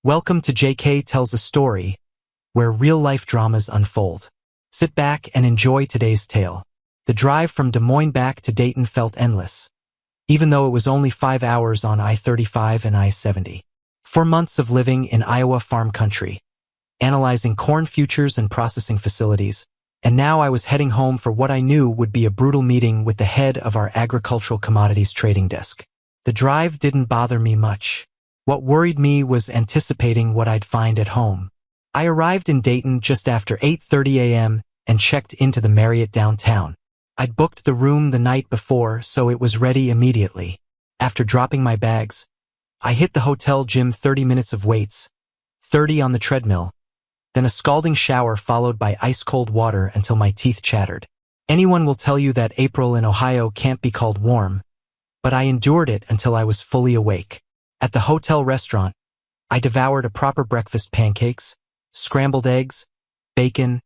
Welcome to JK Tells a Story, where real-life dramas unfold. Sit back and enjoy today's tale. The drive from Des Moines back to Dayton felt endless, even though it was only 5 hours on I-35 and I-70. 4 months of living in Iowa farm country, analyzing corn futures and processing facilities, and now I was heading home for what I knew would be a brutal meeting with the head of our agricultural commodities trading desk. The drive didn't bother me much. What worried me was anticipating what I'd find at home. I arrived in Dayton just after 8:30 a.m. and checked into the Marriott downtown. I'd booked the room the night before, so it was ready immediately. After dropping my bags, I hit the hotel gym, 30 minutes of weights, 30 on the treadmill, then a scalding shower followed by ice-cold water until my teeth chattered. Anyone will tell you that April in Ohio can't be called warm, but I endured it until I was fully awake. At the hotel restaurant, I devoured a proper breakfast: pancakes, scrambled eggs, bacon,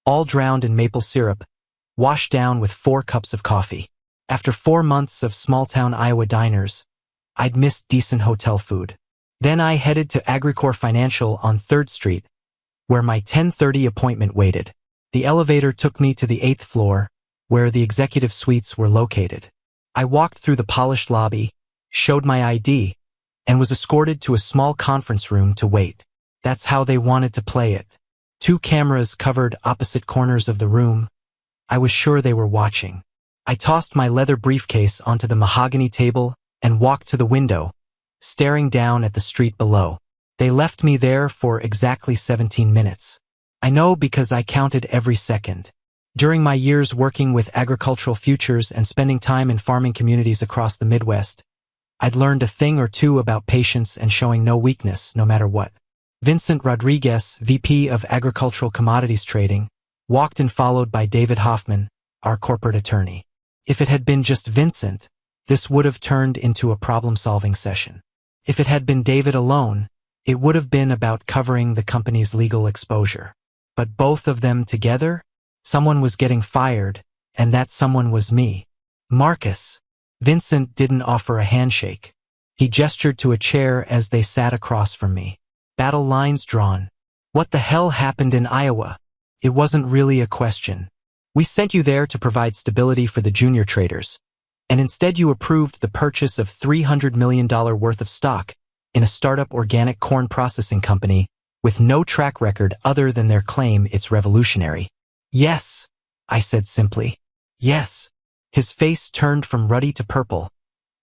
all drowned in maple syrup, washed down with 4 cups of coffee. After 4 months of small-town Iowa diners, I'd missed decent hotel food. Then I headed to Agricor Financial on 3rd Street, where my 10:30 appointment waited. The elevator took me to the 8th floor, where the executive suites were located. I walked through the polished lobby, showed my ID, and was escorted to a small conference room to wait. That's how they wanted to play it. 2 cameras covered opposite corners of the room. I was sure they were watching. I tossed my leather briefcase onto the mahogany table and walked to the window, staring down at the street below. They left me there for exactly 17 minutes. I know because I counted every second. During my years working with agricultural futures and spending time in farming communities across the Midwest, I'd learned a thing or two about patience and showing no weakness, no matter what. Vincent Rodriguez, VP of Agricultural Commodities Trading, walked in followed by David Hoffman, our corporate attorney. If it had been just Vincent, this would have turned into a problem-solving session. If it had been David alone, it would have been about covering the company's legal exposure. But both of them together? Someone was getting fired, and that someone was me. Marcus. Vincent didn't offer a handshake. He gestured to a chair as they sat across from me. Battle lines drawn. What the hell happened in Iowa? It wasn't really a question. We sent you there to provide stability for the junior traders, and instead you approved the purchase of $300 million worth of stock in a startup organic corn processing company with no track record other than their claim it's revolutionary. Yes, I said simply. Yes. His face turned from ruddy to purple,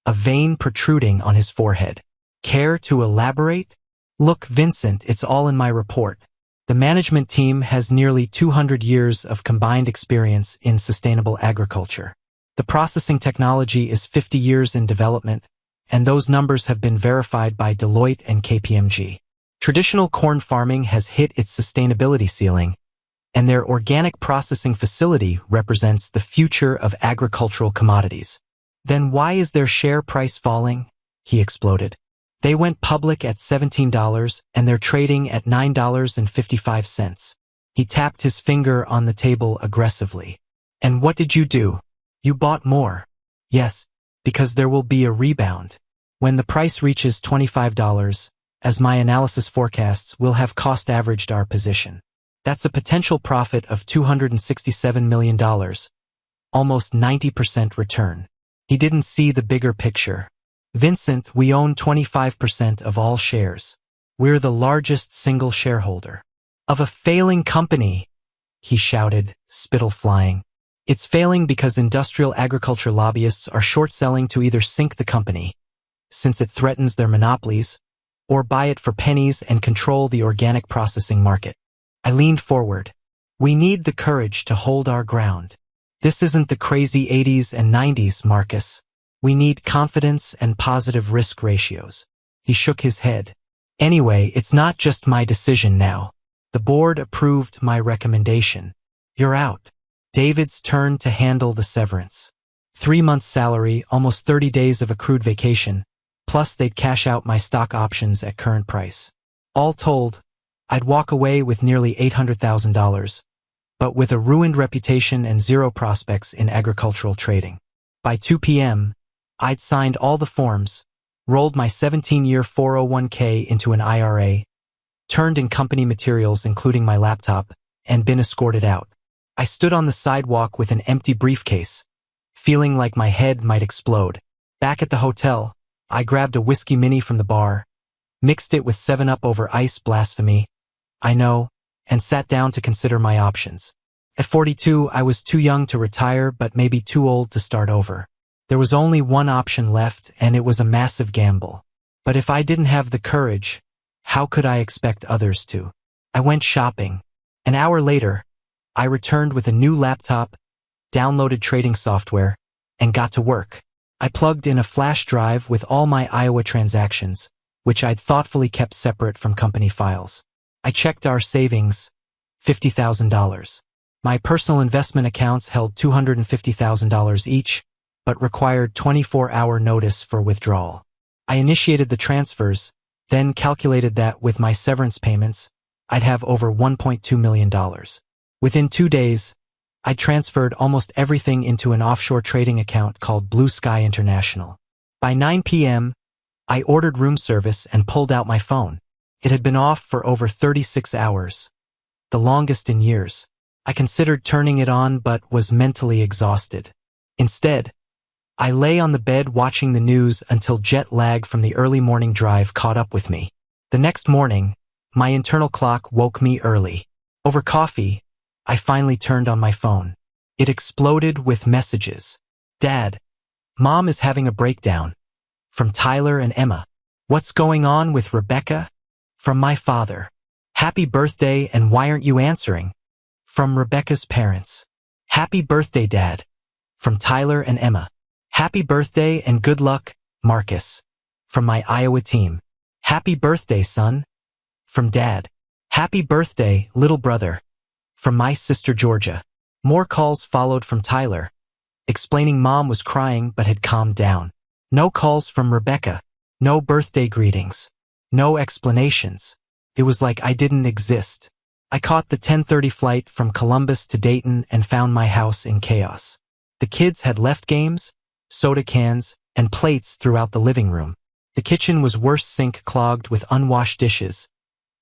a vein protruding on his forehead. Care to elaborate? Look, Vincent, it's all in my report. The management team has nearly 200 years of combined experience in sustainable agriculture. The processing technology is 50 years in development, and those numbers have been verified by Deloitte and KPMG. Traditional corn farming has hit its sustainability ceiling, and their organic processing facility represents the future of agricultural commodities. Then why is their share price falling? He exploded. They went public at $17 and they're trading at $9.55. He tapped his finger on the table aggressively. And what did you do? You bought more. Yes, because there will be a rebound. When the price reaches $25, as my analysis forecasts, we'll have cost averaged our position. That's a potential profit of $267 million, almost 90% return. He didn't see the bigger picture. Vincent, we own 25% of all shares. We're the largest single shareholder. Of a failing company, he shouted, spittle flying. It's failing because industrial agriculture lobbyists are short-selling to either sink the company, since it threatens their monopolies, or buy it for pennies and control the organic processing market. I leaned forward. We need the courage to hold our ground. This isn't the crazy 80s and 90s, Marcus. We need confidence and positive risk ratios. He shook his head. Anyway, it's not just my decision now. The board approved my recommendation. You're out. David's turn to handle the severance. 3 months' salary, almost 30 days of accrued vacation, plus they'd cash out my stock options at current price. All told, I'd walk away with nearly $800,000, but with a ruined reputation and zero prospects in agricultural trading. By 2 p.m., I'd signed all the forms, rolled my 17-year 401k into an IRA, turned in company materials including my laptop, and been escorted out. I stood on the sidewalk with an empty briefcase, feeling like my head might explode. Back at the hotel, I grabbed a whiskey mini from the bar, mixed it with 7-Up over ice, blasphemy, I know, and sat down to consider my options. At 42, I was too young to retire but maybe too old to start over. There was only one option left, and it was a massive gamble. But if I didn't have the courage, how could I expect others to? I went shopping. An hour later, I returned with a new laptop, downloaded trading software, and got to work. I plugged in a flash drive with all my Iowa transactions, which I'd thoughtfully kept separate from company files. I checked our savings, $50,000. My personal investment accounts held $250,000 each, but required 24-hour notice for withdrawal. I initiated the transfers, then calculated that with my severance payments, I'd have over $1.2 million. Within 2 days, I transferred almost everything into an offshore trading account called Blue Sky International. By 9 p.m., I ordered room service and pulled out my phone. It had been off for over 36 hours, the longest in years. I considered turning it on but was mentally exhausted. Instead, I lay on the bed watching the news until jet lag from the early morning drive caught up with me. The next morning, my internal clock woke me early. Over coffee, I finally turned on my phone. It exploded with messages. Dad, Mom is having a breakdown. From Tyler and Emma. What's going on with Rebecca? From my father. Happy birthday and why aren't you answering? From Rebecca's parents. Happy birthday, Dad. From Tyler and Emma. Happy birthday and good luck, Marcus. From my Iowa team. Happy birthday, son. From Dad. Happy birthday, little brother. From my sister Georgia. More calls followed from Tyler, explaining Mom was crying but had calmed down. No calls from Rebecca. No birthday greetings. No explanations. It was like I didn't exist. I caught the 10:30 flight from Columbus to Dayton and found my house in chaos. The kids had left games, soda cans, and plates throughout the living room. The kitchen was worse, sink clogged with unwashed dishes,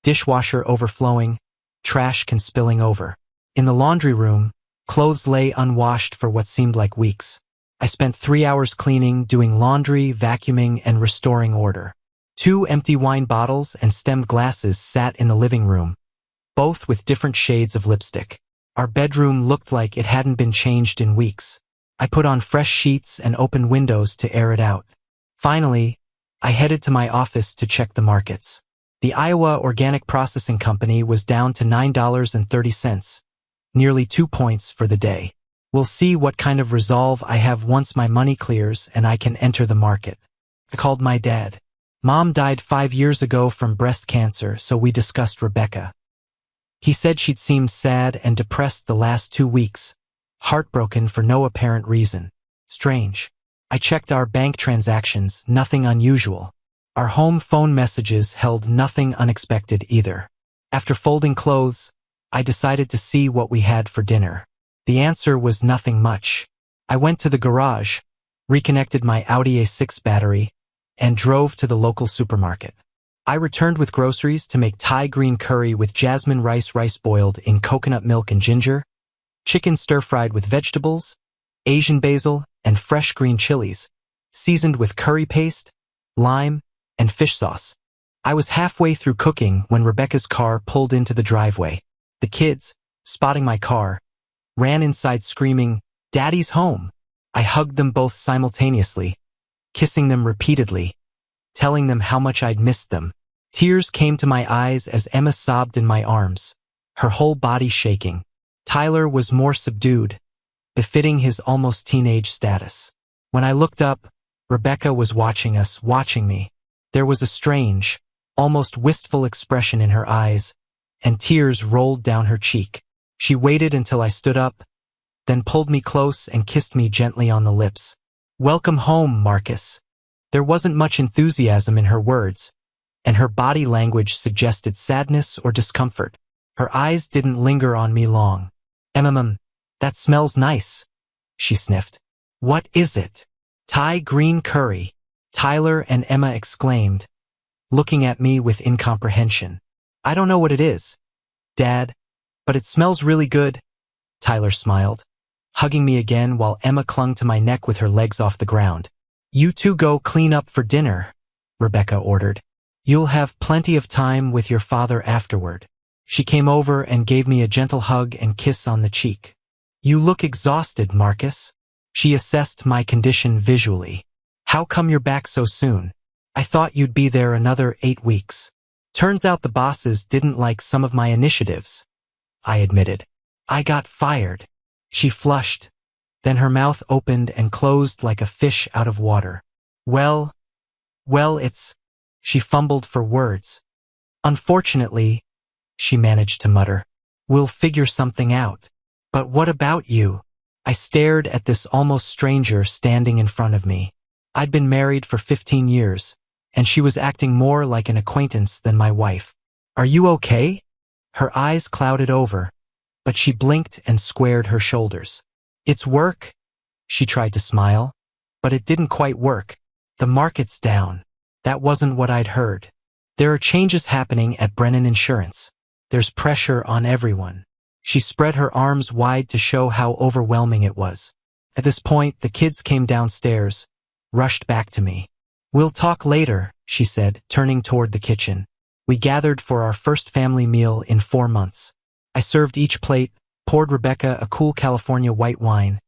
dishwasher overflowing, trash can spilling over. In the laundry room, clothes lay unwashed for what seemed like weeks. I spent 3 hours cleaning, doing laundry, vacuuming, and restoring order. 2 empty wine bottles and stemmed glasses sat in the living room, both with different shades of lipstick. Our bedroom looked like it hadn't been changed in weeks. I put on fresh sheets and opened windows to air it out. Finally, I headed to my office to check the markets. The Iowa Organic Processing Company was down to $9.30, nearly 2 points for the day. We'll see what kind of resolve I have once my money clears and I can enter the market. I called my dad. Mom died 5 years ago from breast cancer, so we discussed Rebecca. He said she'd seemed sad and depressed the last 2 weeks, heartbroken for no apparent reason. Strange. I checked our bank transactions, nothing unusual. Our home phone messages held nothing unexpected either. After folding clothes, I decided to see what we had for dinner. The answer was nothing much. I went to the garage, reconnected my Audi A6 battery, and drove to the local supermarket. I returned with groceries to make Thai green curry with jasmine rice boiled in coconut milk and ginger, chicken stir-fried with vegetables, Asian basil, and fresh green chilies, seasoned with curry paste, lime, and fish sauce. I was halfway through cooking when Rebecca's car pulled into the driveway. The kids, spotting my car, ran inside screaming, "Daddy's home!" I hugged them both simultaneously, kissing them repeatedly, telling them how much I'd missed them. Tears came to my eyes as Emma sobbed in my arms, her whole body shaking. Tyler was more subdued, befitting his almost teenage status. When I looked up, Rebecca was watching us, watching me. There was a strange, almost wistful expression in her eyes, and tears rolled down her cheek. She waited until I stood up, then pulled me close and kissed me gently on the lips. "Welcome home, Marcus." There wasn't much enthusiasm in her words, and her body language suggested sadness or discomfort. Her eyes didn't linger on me long. That smells nice," she sniffed. "What is it?" "Thai green curry," Tyler and Emma exclaimed, looking at me with incomprehension. I don't know what it is, Dad, but it smells really good. Tyler smiled, hugging me again while Emma clung to my neck with her legs off the ground. You two go clean up for dinner, Rebecca ordered. You'll have plenty of time with your father afterward. She came over and gave me a gentle hug and kiss on the cheek. You look exhausted, Marcus. She assessed my condition visually. How come you're back so soon? I thought you'd be there another 8 weeks. Turns out the bosses didn't like some of my initiatives, I admitted. I got fired. She flushed. Then her mouth opened and closed like a fish out of water. Well, it's... She fumbled for words. Unfortunately, she managed to mutter. We'll figure something out. But what about you? I stared at this almost stranger standing in front of me. I'd been married for 15 years, and she was acting more like an acquaintance than my wife. Are you okay? Her eyes clouded over, but she blinked and squared her shoulders. It's work. She tried to smile, but it didn't quite work. The market's down. That wasn't what I'd heard. There are changes happening at Brennan Insurance. There's pressure on everyone. She spread her arms wide to show how overwhelming it was. At this point, the kids came downstairs, rushed back to me. We'll talk later, she said, turning toward the kitchen. We gathered for our first family meal in 4 months. I served each plate, poured Rebecca a cool California white wine.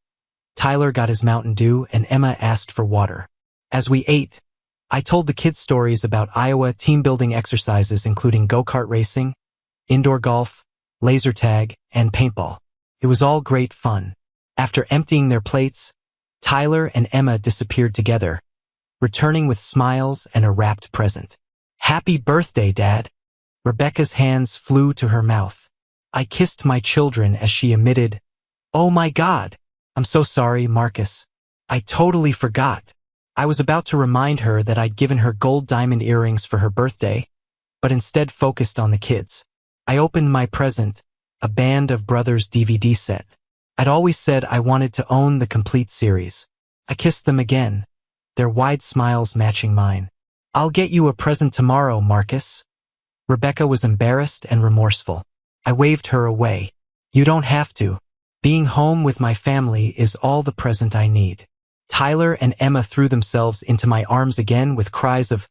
Tyler got his Mountain Dew, and Emma asked for water. As we ate, I told the kids stories about Iowa team-building exercises including go-kart racing, indoor golf, laser tag, and paintball. It was all great fun. After emptying their plates, Tyler and Emma disappeared together, returning with smiles and a wrapped present. Happy birthday, Dad! Rebecca's hands flew to her mouth. I kissed my children as she emitted, Oh my God! I'm so sorry, Marcus. I totally forgot. I was about to remind her that I'd given her gold diamond earrings for her birthday, but instead focused on the kids. I opened my present, a Band of Brothers DVD set. I'd always said I wanted to own the complete series. I kissed them again, their wide smiles matching mine. I'll get you a present tomorrow, Marcus. Rebecca was embarrassed and remorseful. I waved her away. You don't have to. Being home with my family is all the present I need. Tyler and Emma threw themselves into my arms again with cries of,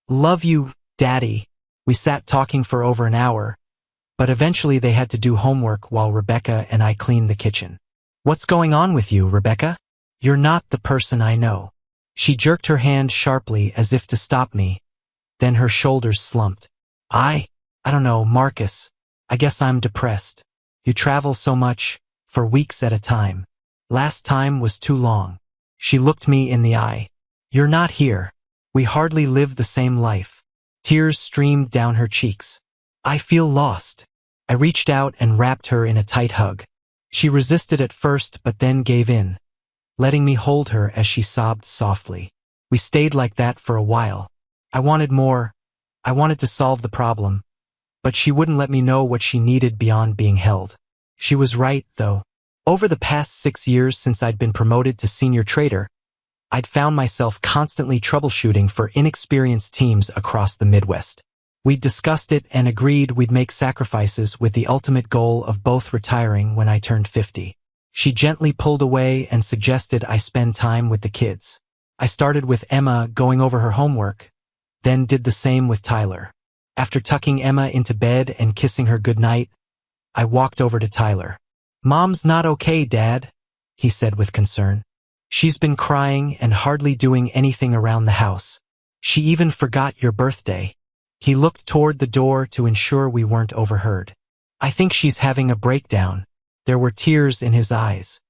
Love you, Daddy. We sat talking for over an hour, but eventually they had to do homework while Rebecca and I cleaned the kitchen. What's going on with you, Rebecca? You're not the person I know. She jerked her hand sharply as if to stop me. Then her shoulders slumped. I don't know, Marcus. I guess I'm depressed. You travel so much, for weeks at a time. Last time was too long. She looked me in the eye. You're not here. We hardly live the same life. Tears streamed down her cheeks. I feel lost. I reached out and wrapped her in a tight hug. She resisted at first but then gave in, letting me hold her as she sobbed softly. We stayed like that for a while. I wanted more. I wanted to solve the problem, but she wouldn't let me know what she needed beyond being held. She was right, though. Over the past 6 years since I'd been promoted to senior trader, I'd found myself constantly troubleshooting for inexperienced teams across the Midwest. We'd discussed it and agreed we'd make sacrifices with the ultimate goal of both retiring when I turned 50. She gently pulled away and suggested I spend time with the kids. I started with Emma going over her homework, then did the same with Tyler. After tucking Emma into bed and kissing her goodnight, I walked over to Tyler. Mom's not okay, Dad, he said with concern. She's been crying and hardly doing anything around the house. She even forgot your birthday. He looked toward the door to ensure we weren't overheard. I think she's having a breakdown. There were tears in his eyes.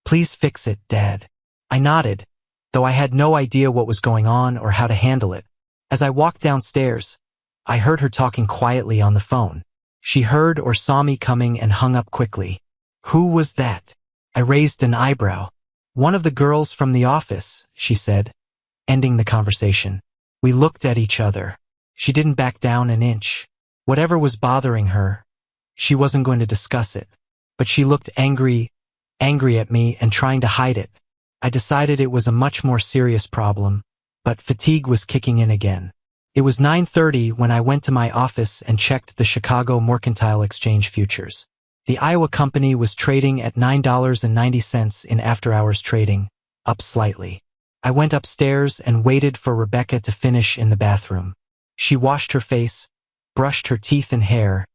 Please fix it, Dad. I nodded, though I had no idea what was going on or how to handle it. As I walked downstairs, I heard her talking quietly on the phone. She heard or saw me coming and hung up quickly. Who was that? I raised an eyebrow. One of the girls from the office, she said, ending the conversation. We looked at each other. She didn't back down an inch. Whatever was bothering her, she wasn't going to discuss it. But she looked angry at me and trying to hide it. I decided it was a much more serious problem, but fatigue was kicking in again. It was 9:30 when I went to my office and checked the Chicago Mercantile Exchange futures. The Iowa company was trading at $9.90 in after-hours trading, up slightly. I went upstairs and waited for Rebecca to finish in the bathroom. She washed her face, brushed her teeth and hair,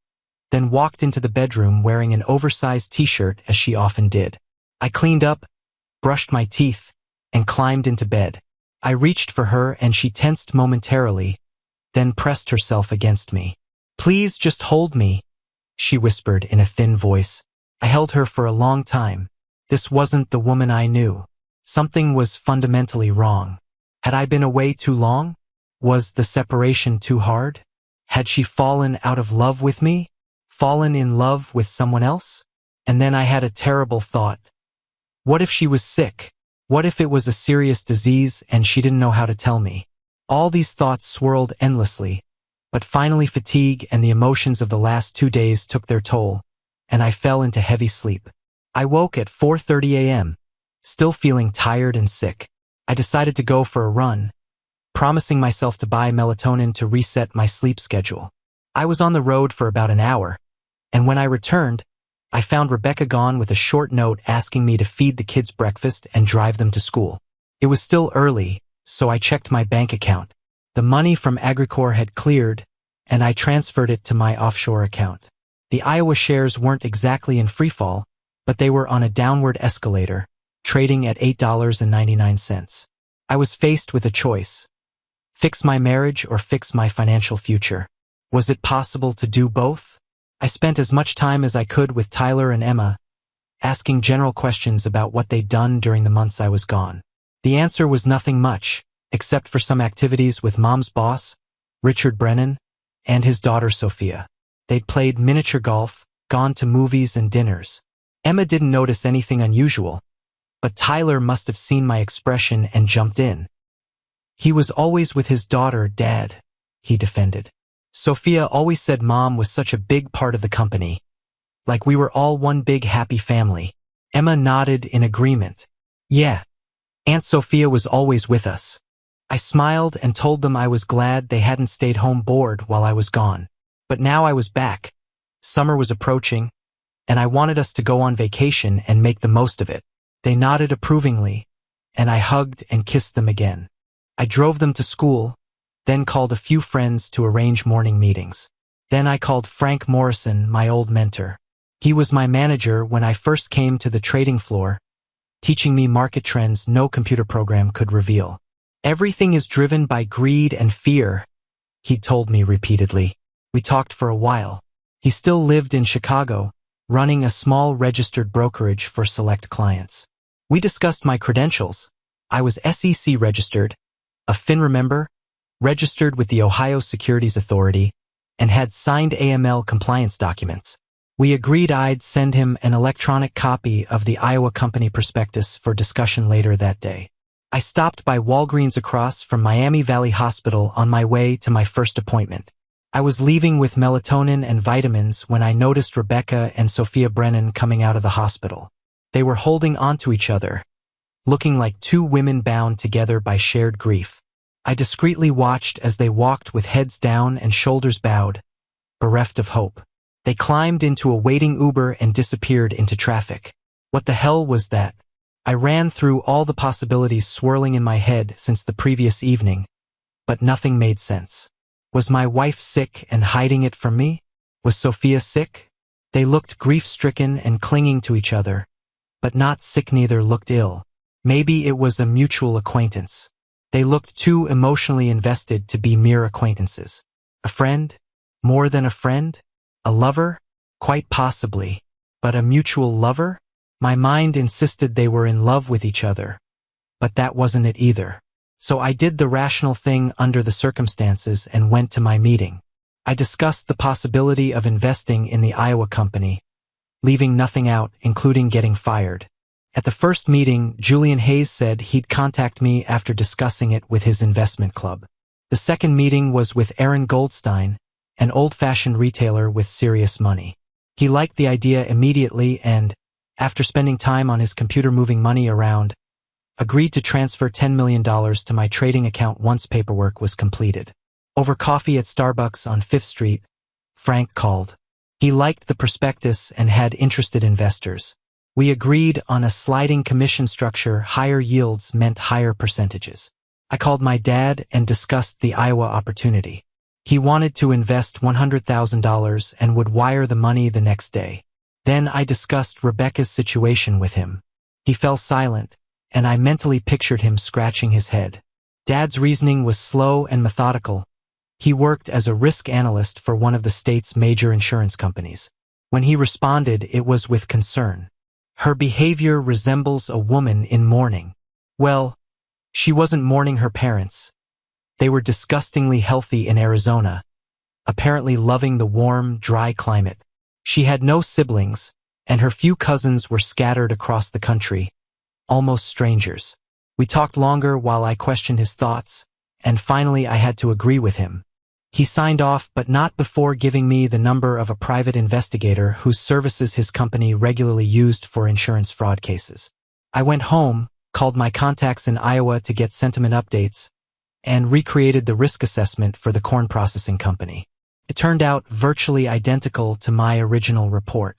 then walked into the bedroom wearing an oversized t-shirt as she often did. I cleaned up, brushed my teeth, and climbed into bed. I reached for her and she tensed momentarily, then pressed herself against me. "Please just hold me," she whispered in a thin voice. I held her for a long time. This wasn't the woman I knew. Something was fundamentally wrong. Had I been away too long? Was the separation too hard? Had she fallen out of love with me? Fallen in love with someone else? And then I had a terrible thought. What if she was sick? What if it was a serious disease and she didn't know how to tell me? All these thoughts swirled endlessly, but finally fatigue and the emotions of the last 2 days took their toll, and I fell into heavy sleep. I woke at 4:30 a.m., still feeling tired and sick. I decided to go for a run, promising myself to buy melatonin to reset my sleep schedule. I was on the road for about an hour, and when I returned, I found Rebecca gone with a short note asking me to feed the kids breakfast and drive them to school. It was still early, so I checked my bank account. The money from Agricor had cleared, and I transferred it to my offshore account. The Iowa shares weren't exactly in freefall, but they were on a downward escalator, trading at $8.99. I was faced with a choice. Fix my marriage or fix my financial future. Was it possible to do both? I spent as much time as I could with Tyler and Emma, asking general questions about what they'd done during the months I was gone. The answer was nothing much, except for some activities with Mom's boss, Richard Brennan, and his daughter Sophia. They'd played miniature golf, gone to movies and dinners. Emma didn't notice anything unusual, but Tyler must have seen my expression and jumped in. "He was always with his daughter, Dad," he defended. "Sophia always said Mom was such a big part of the company. Like we were all one big happy family." Emma nodded in agreement. "Yeah, Aunt Sophia was always with us." I smiled and told them I was glad they hadn't stayed home bored while I was gone. But now I was back. Summer was approaching, and I wanted us to go on vacation and make the most of it. They nodded approvingly, and I hugged and kissed them again. I drove them to school, then called a few friends to arrange morning meetings. Then I called Frank Morrison, my old mentor. He was my manager when I first came to the trading floor, teaching me market trends no computer program could reveal. "Everything is driven by greed and fear," he told me repeatedly. We talked for a while. He still lived in Chicago, running a small registered brokerage for select clients. We discussed my credentials. I was SEC registered, a FINRA member, registered with the Ohio Securities Authority, and had signed AML compliance documents. We agreed I'd send him an electronic copy of the Iowa company prospectus for discussion later that day. I stopped by Walgreens across from Miami Valley Hospital on my way to my first appointment. I was leaving with melatonin and vitamins when I noticed Rebecca and Sophia Brennan coming out of the hospital. They were holding onto each other, looking like two women bound together by shared grief. I discreetly watched as they walked with heads down and shoulders bowed, bereft of hope. They climbed into a waiting Uber and disappeared into traffic. What the hell was that? I ran through all the possibilities swirling in my head since the previous evening, but nothing made sense. Was my wife sick and hiding it from me? Was Sophia sick? They looked grief-stricken and clinging to each other, but not sick. Neither looked ill. Maybe it was a mutual acquaintance. They looked too emotionally invested to be mere acquaintances. A friend? More than a friend? A lover? Quite possibly. But a mutual lover? My mind insisted they were in love with each other. But that wasn't it either. So I did the rational thing under the circumstances and went to my meeting. I discussed the possibility of investing in the Iowa company, leaving nothing out, including getting fired. At the first meeting, Julian Hayes said he'd contact me after discussing it with his investment club. The second meeting was with Aaron Goldstein, an old-fashioned retailer with serious money. He liked the idea immediately and, after spending time on his computer moving money around, agreed to transfer $10 million to my trading account once paperwork was completed. Over coffee at Starbucks on 5th Street, Frank called. He liked the prospectus and had interested investors. We agreed on a sliding commission structure. Higher yields meant higher percentages. I called my dad and discussed the Iowa opportunity. He wanted to invest $100,000 and would wire the money the next day. Then I discussed Rebecca's situation with him. He fell silent, and I mentally pictured him scratching his head. Dad's reasoning was slow and methodical. He worked as a risk analyst for one of the state's major insurance companies. When he responded, it was with concern. Her behavior resembles a woman in mourning. Well, she wasn't mourning her parents. They were disgustingly healthy in Arizona, apparently loving the warm, dry climate. She had no siblings, and her few cousins were scattered across the country, almost strangers. We talked longer while I questioned his thoughts, and finally I had to agree with him. He signed off, but not before giving me the number of a private investigator whose services his company regularly used for insurance fraud cases. I went home, called my contacts in Iowa to get sentiment updates, and recreated the risk assessment for the corn processing company. It turned out virtually identical to my original report.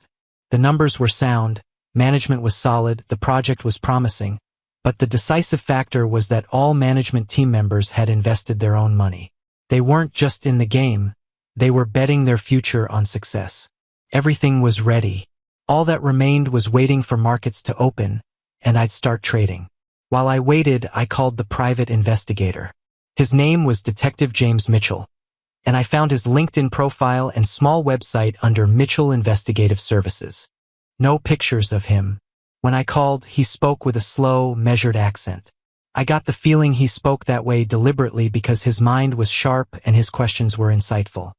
The numbers were sound, management was solid, the project was promising, but the decisive factor was that all management team members had invested their own money. They weren't just in the game, they were betting their future on success. Everything was ready. All that remained was waiting for markets to open, and I'd start trading. While I waited, I called the private investigator. His name was Detective James Mitchell, and I found his LinkedIn profile and small website under Mitchell Investigative Services. No pictures of him. When I called, he spoke with a slow, measured accent. I got the feeling he spoke that way deliberately because his mind was sharp and his questions were insightful.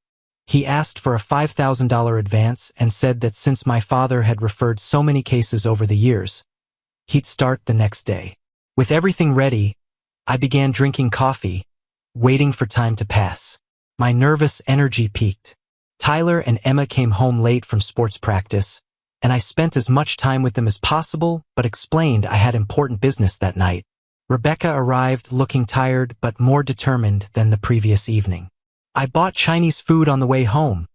He asked for a $5,000 advance and said that since my father had referred so many cases over the years, he'd start the next day. With everything ready, I began drinking coffee, waiting for time to pass. My nervous energy peaked. Tyler and Emma came home late from sports practice, and I spent as much time with them as possible, but explained I had important business that night. Rebecca arrived looking tired but more determined than the previous evening. "I bought Chinese food on the way home,"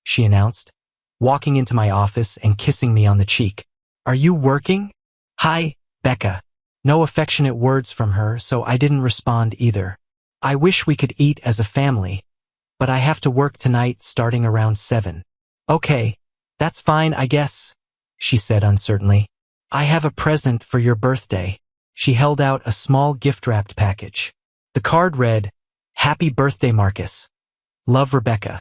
she announced, walking into my office and kissing me on the cheek. "Are you working?" "Hi, Becca." No affectionate words from her, so I didn't respond either. "I wish we could eat as a family, but I have to work tonight starting around 7. "Okay, that's fine, I guess," she said uncertainly. "I have a present for your birthday." She held out a small gift-wrapped package. The card read, "Happy birthday, Marcus. Love, Rebecca."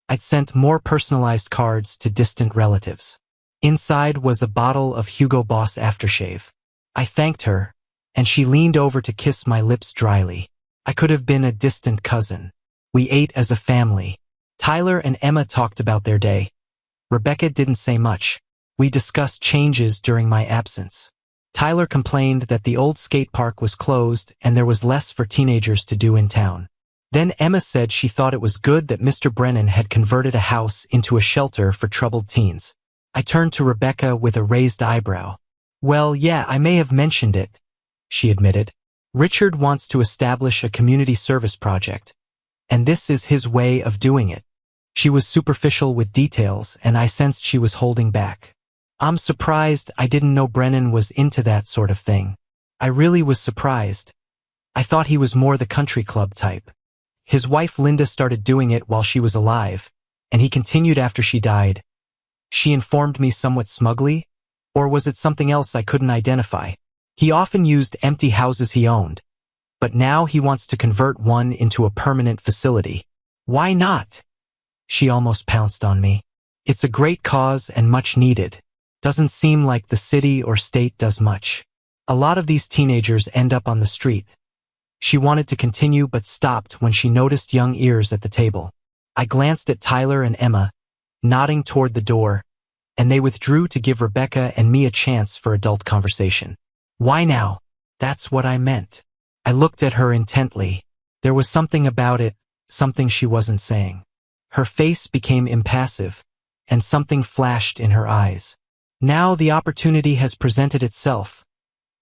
I'd sent more personalized cards to distant relatives. Inside was a bottle of Hugo Boss aftershave. I thanked her, and she leaned over to kiss my lips dryly. I could have been a distant cousin. We ate as a family. Tyler and Emma talked about their day. Rebecca didn't say much. We discussed changes during my absence. Tyler complained that the old skate park was closed and there was less for teenagers to do in town. Then Emma said she thought it was good that Mr. Brennan had converted a house into a shelter for troubled teens. I turned to Rebecca with a raised eyebrow. "Well, yeah, I may have mentioned it," she admitted. "Richard wants to establish a community service project, and this is his way of doing it." She was superficial with details, and I sensed she was holding back. "I'm surprised. I didn't know Brennan was into that sort of thing." I really was surprised. I thought he was more the country club type. His wife Linda started doing it while she was alive, and he continued after she died. She informed me somewhat smugly, or was it something else I couldn't identify? He often used empty houses he owned, but now he wants to convert one into a permanent facility. "Why not?" She almost pounced on me. "It's a great cause and much needed. Doesn't seem like the city or state does much. A lot of these teenagers end up on the street." She wanted to continue but stopped when she noticed young ears at the table. I glanced at Tyler and Emma, nodding toward the door, and they withdrew to give Rebecca and me a chance for adult conversation. "Why now?" "That's what I meant." I looked at her intently. There was something about it, something she wasn't saying. Her face became impassive, and something flashed in her eyes. "Now the opportunity has presented itself."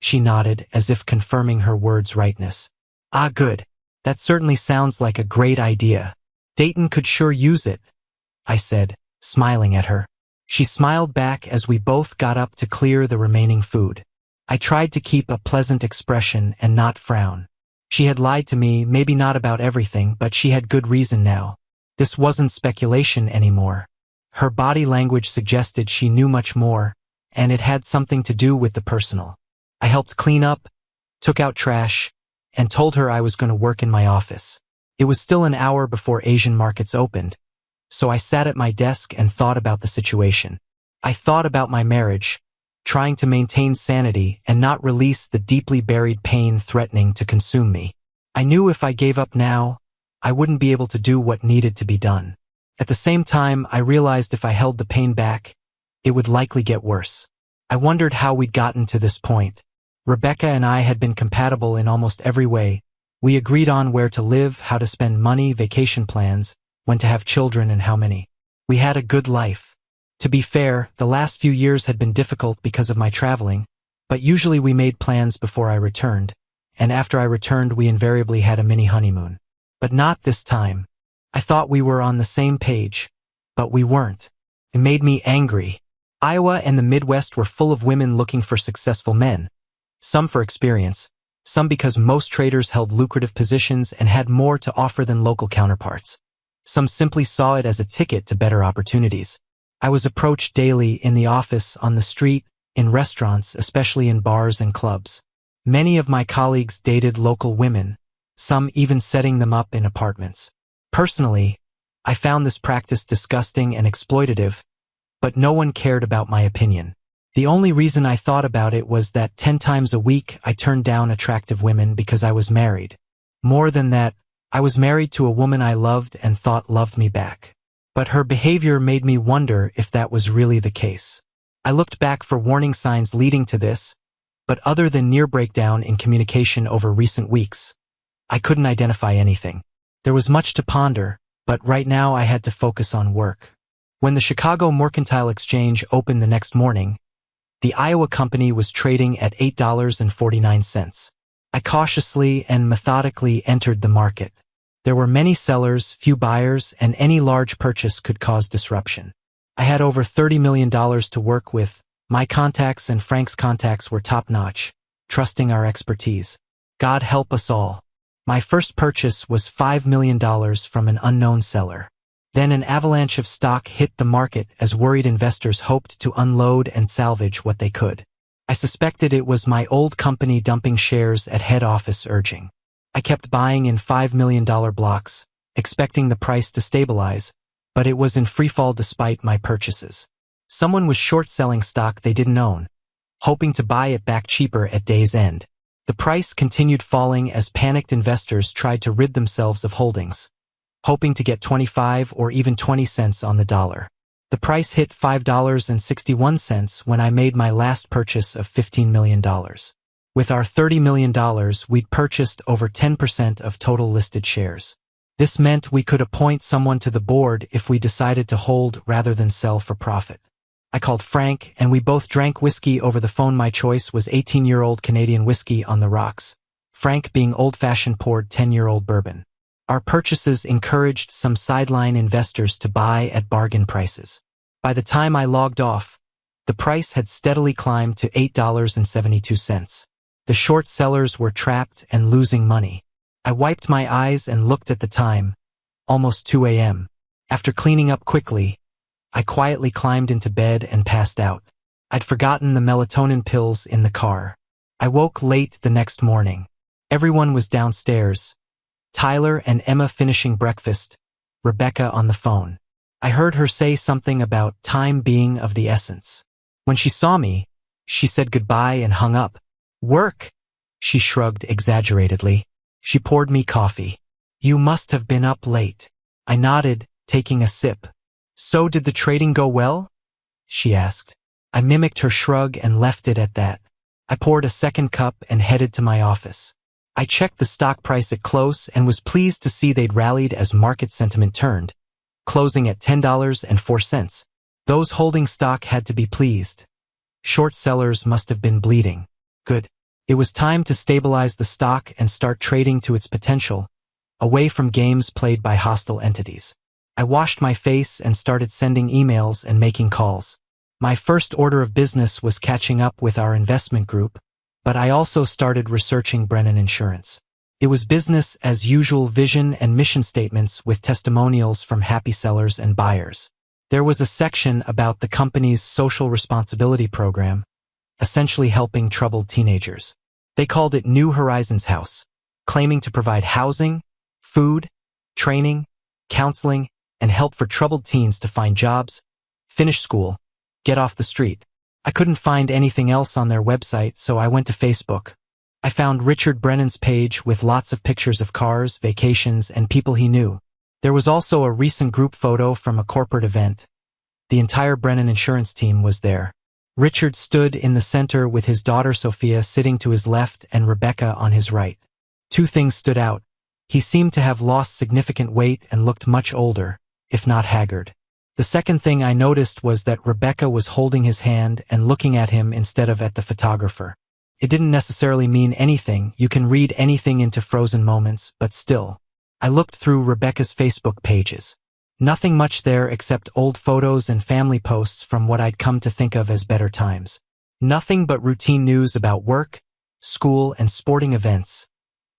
She nodded as if confirming her words' rightness. "Ah, good. That certainly sounds like a great idea. Dayton could sure use it, I said, smiling at her. She smiled back as we both got up to clear the remaining food. I tried to keep a pleasant expression and not frown. She had lied to me, maybe not about everything, but she had good reason now. This wasn't speculation anymore. Her body language suggested she knew much more, and it had something to do with the personal. I helped clean up, took out trash, and told her I was going to work in my office. It was still an hour before Asian markets opened, so I sat at my desk and thought about the situation. I thought about my marriage, trying to maintain sanity and not release the deeply buried pain threatening to consume me. I knew if I gave up now, I wouldn't be able to do what needed to be done. At the same time, I realized if I held the pain back, it would likely get worse. I wondered how we'd gotten to this point. Rebecca and I had been compatible in almost every way. We agreed on where to live, how to spend money, vacation plans, when to have children and how many. We had a good life. To be fair, the last few years had been difficult because of my traveling, but usually we made plans before I returned, and after I returned we invariably had a mini honeymoon. But not this time. I thought we were on the same page, but we weren't. It made me angry. Iowa and the Midwest were full of women looking for successful men. Some for experience, some because most traders held lucrative positions and had more to offer than local counterparts. Some simply saw it as a ticket to better opportunities. I was approached daily in the office, on the street, in restaurants, especially in bars and clubs. Many of my colleagues dated local women, some even setting them up in apartments. Personally, I found this practice disgusting and exploitative, but no one cared about my opinion. The only reason I thought about it was that 10 times a week I turned down attractive women because I was married. More than that, I was married to a woman I loved and thought loved me back. But her behavior made me wonder if that was really the case. I looked back for warning signs leading to this, but other than near breakdown in communication over recent weeks, I couldn't identify anything. There was much to ponder, but right now I had to focus on work. When the Chicago Mercantile Exchange opened the next morning, the Iowa company was trading at $8.49. I cautiously and methodically entered the market. There were many sellers, few buyers, and any large purchase could cause disruption. I had over $30 million to work with. My contacts and Frank's contacts were top-notch, trusting our expertise. God help us all. My first purchase was $5 million from an unknown seller. Then an avalanche of stock hit the market as worried investors hoped to unload and salvage what they could. I suspected it was my old company dumping shares at head office urging. I kept buying in $5 million blocks, expecting the price to stabilize, but it was in freefall despite my purchases. Someone was short-selling stock they didn't own, hoping to buy it back cheaper at day's end. The price continued falling as panicked investors tried to rid themselves of holdings, hoping to get 25 or even 20 cents on the dollar. The price hit $5.61 when I made my last purchase of $15 million. With our $30 million, we'd purchased over 10% of total listed shares. This meant we could appoint someone to the board if we decided to hold rather than sell for profit. I called Frank, and we both drank whiskey over the phone. My choice was 18-year-old Canadian whiskey on the rocks, Frank being old-fashioned poured 10-year-old bourbon. Our purchases encouraged some sideline investors to buy at bargain prices. By the time I logged off, the price had steadily climbed to $8.72. The short sellers were trapped and losing money. I wiped my eyes and looked at the time, almost 2 a.m. After cleaning up quickly, I quietly climbed into bed and passed out. I'd forgotten the melatonin pills in the car. I woke late the next morning. Everyone was downstairs. Tyler and Emma finishing breakfast, Rebecca on the phone. I heard her say something about time being of the essence. When she saw me, she said goodbye and hung up. Work? She shrugged exaggeratedly. She poured me coffee. You must have been up late. I nodded, taking a sip. So did the trading go well? She asked. I mimicked her shrug and left it at that. I poured a second cup and headed to my office. I checked the stock price at close and was pleased to see they'd rallied as market sentiment turned, closing at $10.04. Those holding stock had to be pleased. Short sellers must have been bleeding. Good. It was time to stabilize the stock and start trading to its potential, away from games played by hostile entities. I washed my face and started sending emails and making calls. My first order of business was catching up with our investment group, but I also started researching Brennan Insurance. It was business as usual, vision and mission statements with testimonials from happy sellers and buyers. There was a section about the company's social responsibility program, essentially helping troubled teenagers. They called it New Horizons House, claiming to provide housing, food, training, counseling, and help for troubled teens to find jobs, finish school, get off the street. I couldn't find anything else on their website, so I went to Facebook. I found Richard Brennan's page with lots of pictures of cars, vacations, and people he knew. There was also a recent group photo from a corporate event. The entire Brennan Insurance team was there. Richard stood in the center with his daughter Sophia sitting to his left and Rebecca on his right. Two things stood out. He seemed to have lost significant weight and looked much older, if not haggard. The second thing I noticed was that Rebecca was holding his hand and looking at him instead of at the photographer. It didn't necessarily mean anything. You can read anything into frozen moments, but still. I looked through Rebecca's Facebook pages. Nothing much there except old photos and family posts from what I'd come to think of as better times. Nothing but routine news about work, school, and sporting events.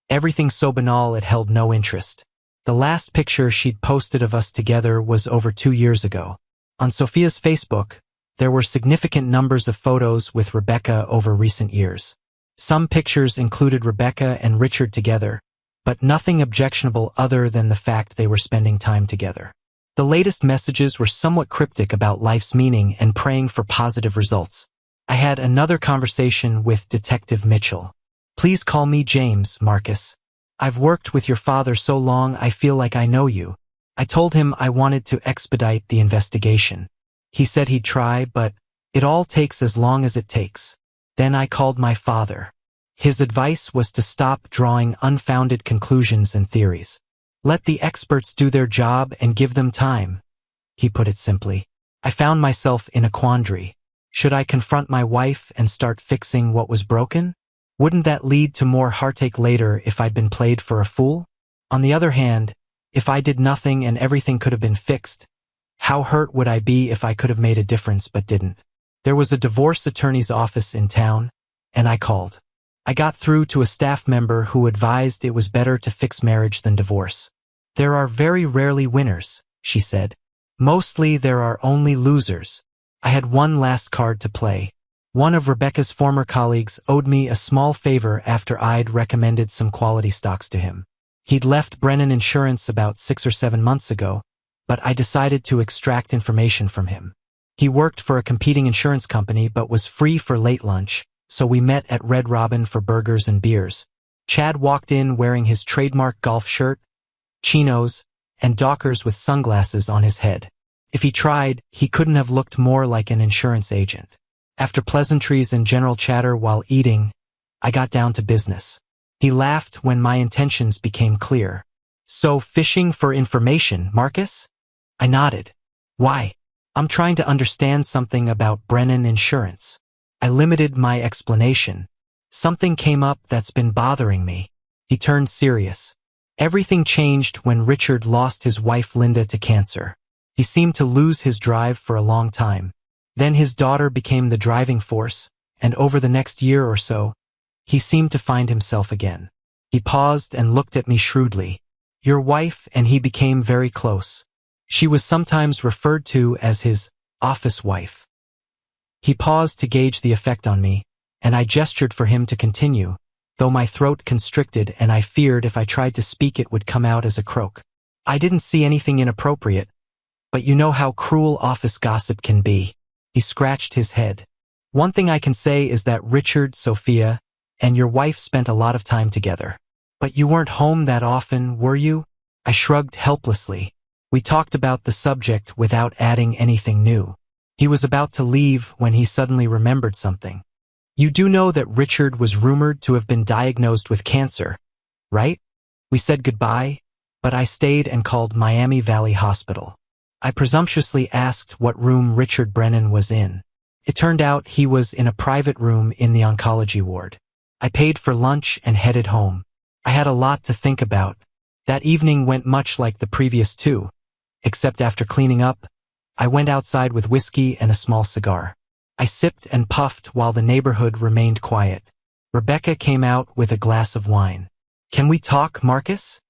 Everything so banal it held no interest. The last picture she'd posted of us together was over 2 years ago. On Sophia's Facebook, there were significant numbers of photos with Rebecca over recent years. Some pictures included Rebecca and Richard together, but nothing objectionable other than the fact they were spending time together. The latest messages were somewhat cryptic about life's meaning and praying for positive results. I had another conversation with Detective Mitchell. "Please call me James, Marcus. I've worked with your father so long I feel like I know you." I told him I wanted to expedite the investigation. He said he'd try, but it all takes as long as it takes. Then I called my father. His advice was to stop drawing unfounded conclusions and theories. Let the experts do their job and give them time, he put it simply. I found myself in a quandary. Should I confront my wife and start fixing what was broken? Wouldn't that lead to more heartache later if I'd been played for a fool? On the other hand, if I did nothing and everything could have been fixed, how hurt would I be if I could have made a difference but didn't? There was a divorce attorney's office in town, and I called. I got through to a staff member who advised it was better to fix marriage than divorce. "There are very rarely winners," she said. "Mostly there are only losers." I had one last card to play. One of Rebecca's former colleagues owed me a small favor after I'd recommended some quality stocks to him. He'd left Brennan Insurance about 6 or 7 months ago, but I decided to extract information from him. He worked for a competing insurance company but was free for late lunch, so we met at Red Robin for burgers and beers. Chad walked in wearing his trademark golf shirt, chinos, and Dockers with sunglasses on his head. If he tried, he couldn't have looked more like an insurance agent. After pleasantries and general chatter while eating, I got down to business. He laughed when my intentions became clear. "So, fishing for information, Marcus?" I nodded. "Why?" "I'm trying to understand something about Brennan Insurance." I limited my explanation. "Something came up that's been bothering me." He turned serious. Everything changed when Richard lost his wife Linda to cancer. He seemed to lose his drive for a long time. Then his daughter became the driving force, and over the next year or so, he seemed to find himself again. He paused and looked at me shrewdly. "Your wife and he became very close. She was sometimes referred to as his office wife." He paused to gauge the effect on me, and I gestured for him to continue, though my throat constricted and I feared if I tried to speak it would come out as a croak. "I didn't see anything inappropriate, but you know how cruel office gossip can be." He scratched his head. "One thing I can say is that Richard, Sophia, and your wife spent a lot of time together. But you weren't home that often, were you?" I shrugged helplessly. We talked about the subject without adding anything new. He was about to leave when he suddenly remembered something. "You do know that Richard was rumored to have been diagnosed with cancer, right?" We said goodbye, but I stayed and called Miami Valley Hospital. I presumptuously asked what room Richard Brennan was in. It turned out he was in a private room in the oncology ward. I paid for lunch and headed home. I had a lot to think about, That evening went much like the previous two, except after cleaning up, I went outside with whiskey and a small cigar. I sipped and puffed while the neighborhood remained quiet. Rebecca came out with a glass of wine. "Can we talk, Marcus?"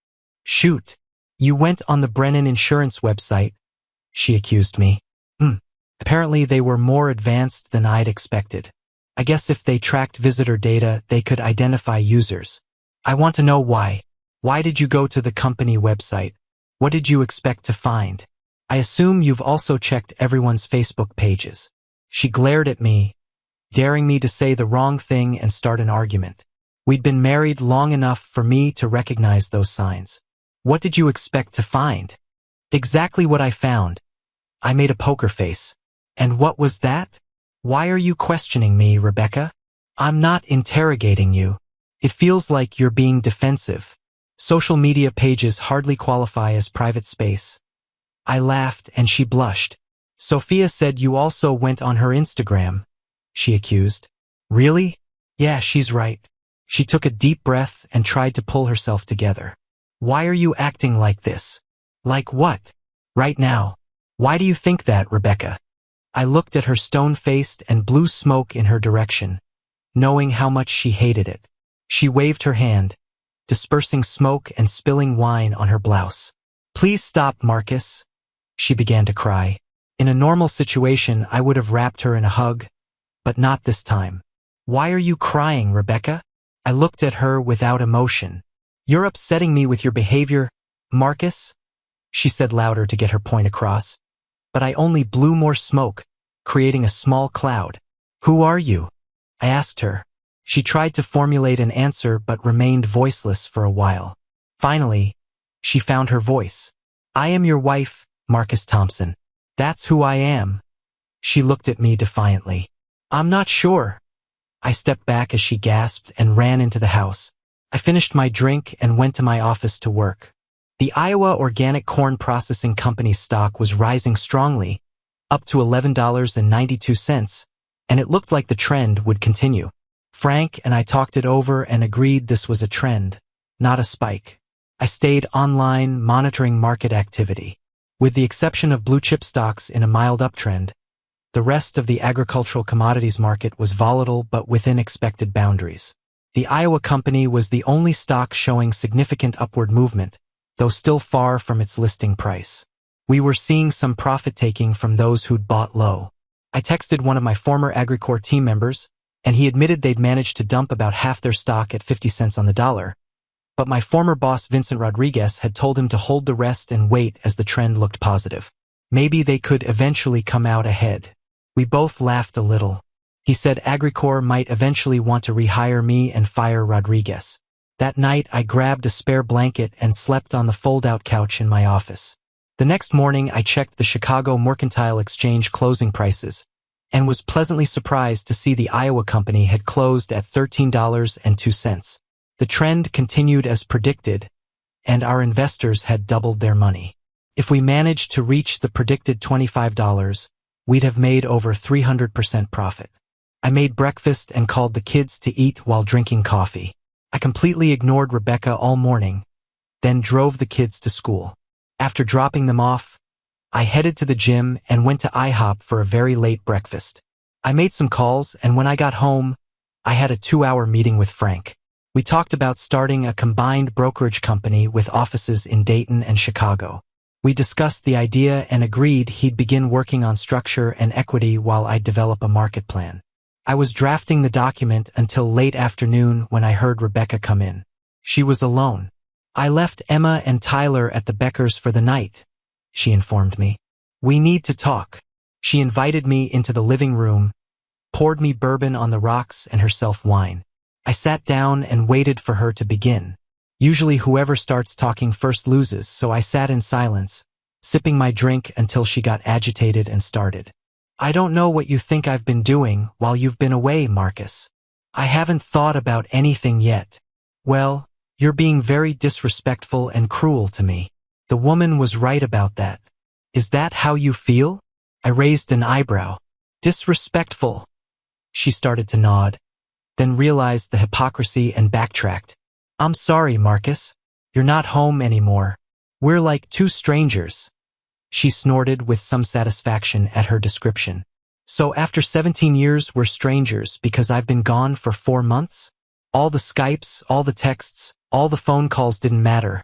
"Shoot. You went on the Brennan Insurance website," she accused me. Apparently they were more advanced than I'd expected. I guess if they tracked visitor data, they could identify users. "I want to know why. Why did you go to the company website? What did you expect to find? I assume you've also checked everyone's Facebook pages." She glared at me, daring me to say the wrong thing and start an argument. We'd been married long enough for me to recognize those signs. "What did you expect to find?" "Exactly what I found." I made a poker face. "And what was that? Why are you questioning me, Rebecca?" "I'm not interrogating you. It feels like you're being defensive. Social media pages hardly qualify as private space." I laughed and she blushed. "Sophia said you also went on her Instagram," she accused. "Really?" "Yeah, she's right." She took a deep breath and tried to pull herself together. "Why are you acting like this?" "Like what?" "Right now. Why do you think that, Rebecca?" I looked at her stone-faced and blew smoke in her direction, knowing how much she hated it. She waved her hand, dispersing smoke and spilling wine on her blouse. "Please stop, Marcus." She began to cry. In a normal situation, I would have wrapped her in a hug, but not this time. "Why are you crying, Rebecca?" I looked at her without emotion. "You're upsetting me with your behavior, Marcus," she said louder to get her point across. But I only blew more smoke, creating a small cloud. "Who are you?" I asked her. She tried to formulate an answer but remained voiceless for a while. Finally, she found her voice. "I am your wife, Marcus Thompson. That's who I am." She looked at me defiantly. "I'm not sure." I stepped back as she gasped and ran into the house. I finished my drink and went to my office to work. The Iowa Organic Corn Processing Company's stock was rising strongly, up to $11.92, and it looked like the trend would continue. Frank and I talked it over and agreed this was a trend, not a spike. I stayed online monitoring market activity. With the exception of blue-chip stocks in a mild uptrend, the rest of the agricultural commodities market was volatile but within expected boundaries. The Iowa company was the only stock showing significant upward movement, though still far from its listing price. We were seeing some profit-taking from those who'd bought low. I texted one of my former Agricor team members, and he admitted they'd managed to dump about half their stock at 50 cents on the dollar. But my former boss Vincent Rodriguez had told him to hold the rest and wait as the trend looked positive. Maybe they could eventually come out ahead. We both laughed a little. He said Agricor might eventually want to rehire me and fire Rodriguez. That night, I grabbed a spare blanket and slept on the fold-out couch in my office. The next morning, I checked the Chicago Mercantile Exchange closing prices and was pleasantly surprised to see the Iowa company had closed at $13.02. The trend continued as predicted, and our investors had doubled their money. If we managed to reach the predicted $25, we'd have made over 300% profit. I made breakfast and called the kids to eat while drinking coffee. I completely ignored Rebecca all morning, then drove the kids to school. After dropping them off, I headed to the gym and went to IHOP for a very late breakfast. I made some calls, and when I got home, I had a 2-hour meeting with Frank. We talked about starting a combined brokerage company with offices in Dayton and Chicago. We discussed the idea and agreed he'd begin working on structure and equity while I'd develop a market plan. I was drafting the document until late afternoon when I heard Rebecca come in. She was alone. "I left Emma and Tyler at the Beckers for the night," she informed me. "We need to talk." She invited me into the living room, poured me bourbon on the rocks and herself wine. I sat down and waited for her to begin. Usually whoever starts talking first loses, so I sat in silence, sipping my drink until she got agitated and started. "I don't know what you think I've been doing while you've been away, Marcus. I haven't thought about anything yet." "Well, you're being very disrespectful and cruel to me." The woman was right about that. "Is that how you feel?" I raised an eyebrow. "Disrespectful." She started to nod, then realized the hypocrisy and backtracked. "I'm sorry, Marcus. You're not home anymore. We're like two strangers. She snorted with some satisfaction at her description. So after 17 years, we're strangers because I've been gone for 4 months? All the Skypes, all the texts, all the phone calls didn't matter.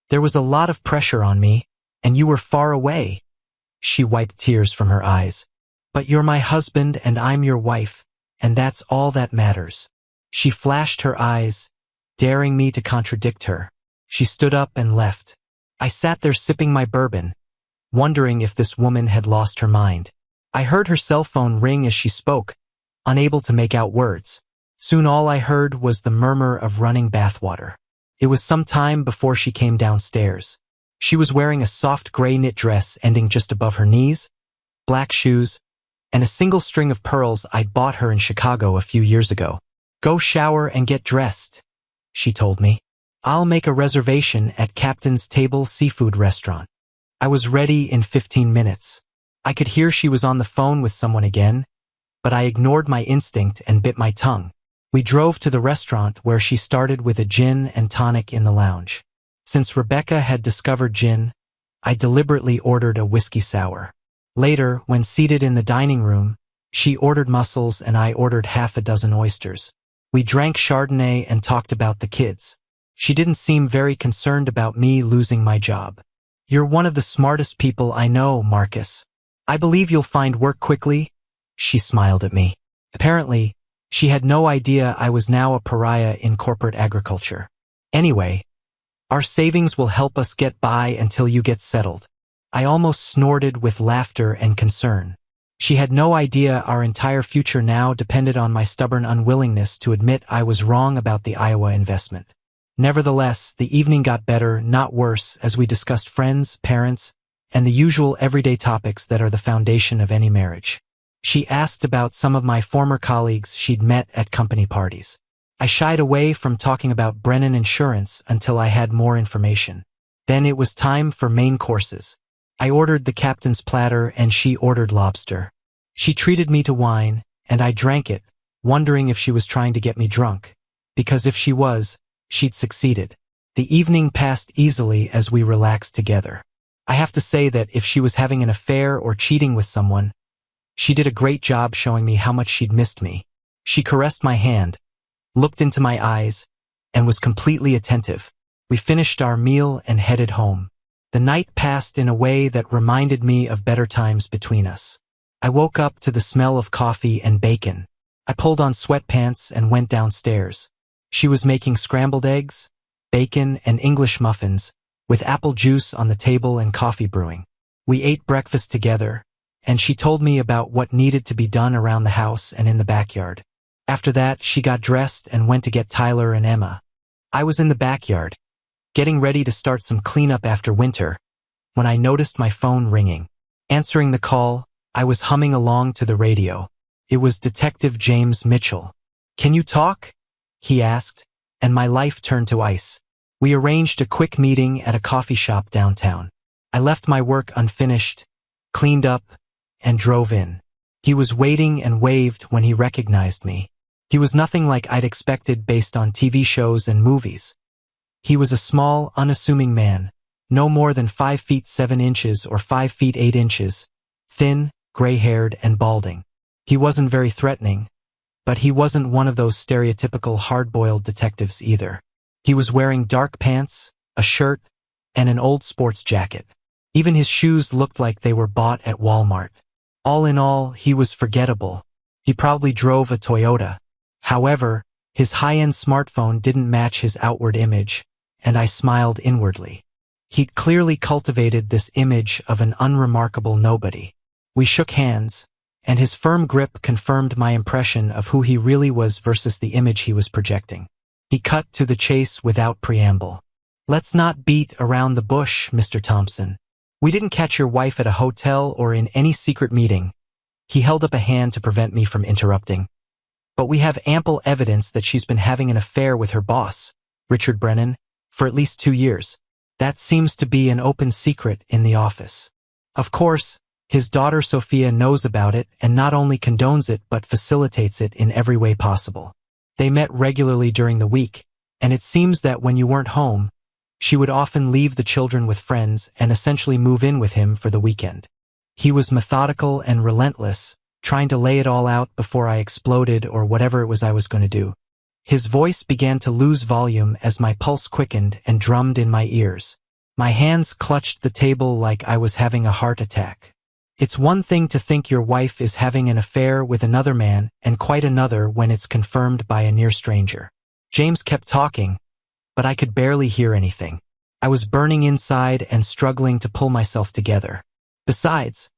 There was a lot of pressure on me, and you were far away. She wiped tears from her eyes. But you're my husband and I'm your wife, and that's all that matters. She flashed her eyes, daring me to contradict her. She stood up and left. I sat there sipping my bourbon, wondering if this woman had lost her mind. I heard her cell phone ring as she spoke, unable to make out words. Soon all I heard was the murmur of running bathwater. It was some time before she came downstairs. She was wearing a soft gray knit dress ending just above her knees, black shoes, and a single string of pearls I'd bought her in Chicago a few years ago. Go shower and get dressed, she told me. I'll make a reservation at Captain's Table Seafood Restaurant. I was ready in 15 minutes. I could hear she was on the phone with someone again, but I ignored my instinct and bit my tongue. We drove to the restaurant where she started with a gin and tonic in the lounge. Since Rebecca had discovered gin, I deliberately ordered a whiskey sour. Later, when seated in the dining room, she ordered mussels and I ordered half a dozen oysters. We drank Chardonnay and talked about the kids. She didn't seem very concerned about me losing my job. You're one of the smartest people I know, Marcus. I believe you'll find work quickly, she smiled at me. Apparently, she had no idea I was now a pariah in corporate agriculture. Anyway, our savings will help us get by until you get settled. I almost snorted with laughter and concern. She had no idea our entire future now depended on my stubborn unwillingness to admit I was wrong about the Iowa investment. Nevertheless, the evening got better, not worse, as we discussed friends, parents, and the usual everyday topics that are the foundation of any marriage. She asked about some of my former colleagues she'd met at company parties. I shied away from talking about Brennan Insurance until I had more information. Then it was time for main courses. I ordered the captain's platter and she ordered lobster. She treated me to wine, and I drank it, wondering if she was trying to get me drunk. Because if she was, she'd succeeded. The evening passed easily as we relaxed together. I have to say that if she was having an affair or cheating with someone, she did a great job showing me how much she'd missed me. She caressed my hand, looked into my eyes, and was completely attentive. We finished our meal and headed home. The night passed in a way that reminded me of better times between us. I woke up to the smell of coffee and bacon. I pulled on sweatpants and went downstairs. She was making scrambled eggs, bacon, and English muffins, with apple juice on the table and coffee brewing. We ate breakfast together, and she told me about what needed to be done around the house and in the backyard. After that, she got dressed and went to get Tyler and Emma. I was in the backyard, getting ready to start some cleanup after winter, when I noticed my phone ringing. Answering the call, I was humming along to the radio. It was Detective James Mitchell. "Can you talk?" he asked, and my life turned to ice. We arranged a quick meeting at a coffee shop downtown. I left my work unfinished, cleaned up, and drove in. He was waiting and waved when he recognized me. He was nothing like I'd expected based on TV shows and movies. He was a small, unassuming man, no more than 5 feet 7 inches or 5 feet 8 inches, thin, gray-haired, and balding. He wasn't very threatening, but he wasn't one of those stereotypical hard-boiled detectives either. He was wearing dark pants, a shirt, and an old sports jacket. Even his shoes looked like they were bought at Walmart. All in all, he was forgettable. He probably drove a Toyota. However, his high-end smartphone didn't match his outward image, and I smiled inwardly. He'd clearly cultivated this image of an unremarkable nobody. We shook hands, and his firm grip confirmed my impression of who he really was versus the image he was projecting. He cut to the chase without preamble. "Let's not beat around the bush, Mr. Thompson. We didn't catch your wife at a hotel or in any secret meeting." He held up a hand to prevent me from interrupting. "But we have ample evidence that she's been having an affair with her boss, Richard Brennan, for at least 2 years. That seems to be an open secret in the office. Of course, his daughter Sophia knows about it and not only condones it but facilitates it in every way possible. They met regularly during the week, and it seems that when you weren't home, She would often leave the children with friends and essentially move in with him for the weekend. He was methodical and relentless, trying to lay it all out before I exploded or whatever it was I was going to do. His voice began to lose volume as my pulse quickened and drummed in my ears. My hands clutched the table like I was having a heart attack. It's one thing to think your wife is having an affair with another man, and quite another when it's confirmed by a near stranger. James kept talking, but I could barely hear anything. I was burning inside and struggling to pull myself together. Besides,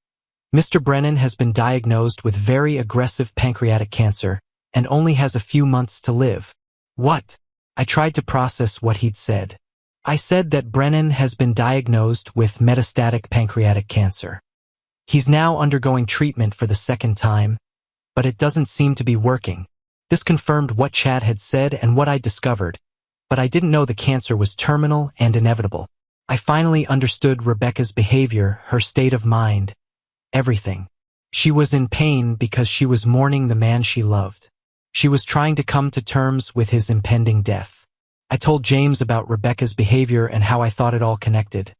Mr. Brennan has been diagnosed with very aggressive pancreatic cancer and only has a few months to live. What? I tried to process what he'd said. I said that Brennan has been diagnosed with metastatic pancreatic cancer. He's now undergoing treatment for the second time, but it doesn't seem to be working. This confirmed what Chad had said and what I'd discovered, but I didn't know the cancer was terminal and inevitable. I finally understood Rebecca's behavior, her state of mind, everything. She was in pain because she was mourning the man she loved. She was trying to come to terms with his impending death. I told James about Rebecca's behavior and how I thought it all connected.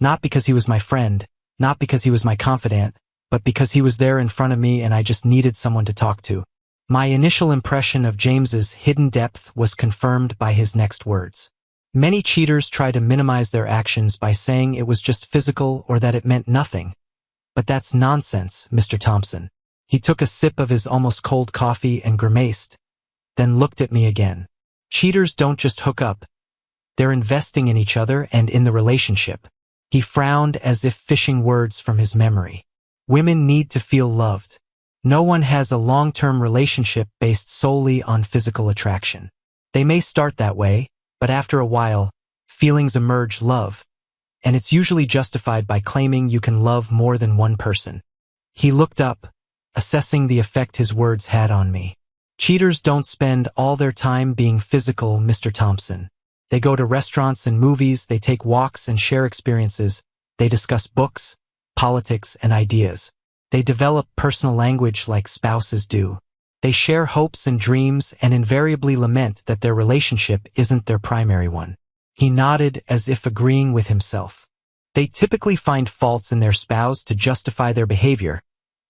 Not because he was my friend, not because he was my confidant, but because he was there in front of me and I just needed someone to talk to. My initial impression of James's hidden depth was confirmed by his next words. Many cheaters try to minimize their actions by saying it was just physical or that it meant nothing. But that's nonsense, Mr. Thompson. He took a sip of his almost cold coffee and grimaced, then looked at me again. Cheaters don't just hook up. They're investing in each other and in the relationship. He frowned as if fishing words from his memory. Women need to feel loved. No one has a long-term relationship based solely on physical attraction. They may start that way, but after a while, feelings emerge love, and it's usually justified by claiming you can love more than one person. He looked up, assessing the effect his words had on me. Cheaters don't spend all their time being physical, Mr. Thompson. They go to restaurants and movies, they take walks and share experiences, they discuss books, politics, and ideas. They develop personal language like spouses do. They share hopes and dreams and invariably lament that their relationship isn't their primary one. He nodded as if agreeing with himself. They typically find faults in their spouse to justify their behavior,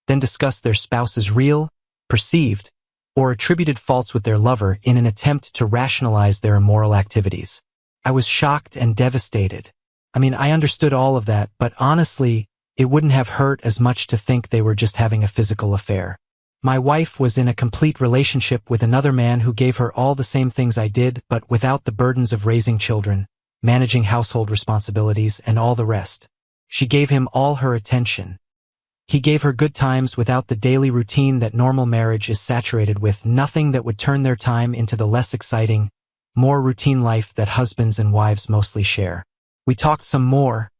then discuss their spouse's real, perceived, or attributed faults with their lover in an attempt to rationalize their immoral activities. I was shocked and devastated. I understood all of that, but honestly, it wouldn't have hurt as much to think they were just having a physical affair. My wife was in a complete relationship with another man who gave her all the same things I did, but without the burdens of raising children, managing household responsibilities, and all the rest. She gave him all her attention. He gave her good times without the daily routine that normal marriage is saturated with, nothing that would turn their time into the less exciting, more routine life that husbands and wives mostly share. We talked some more,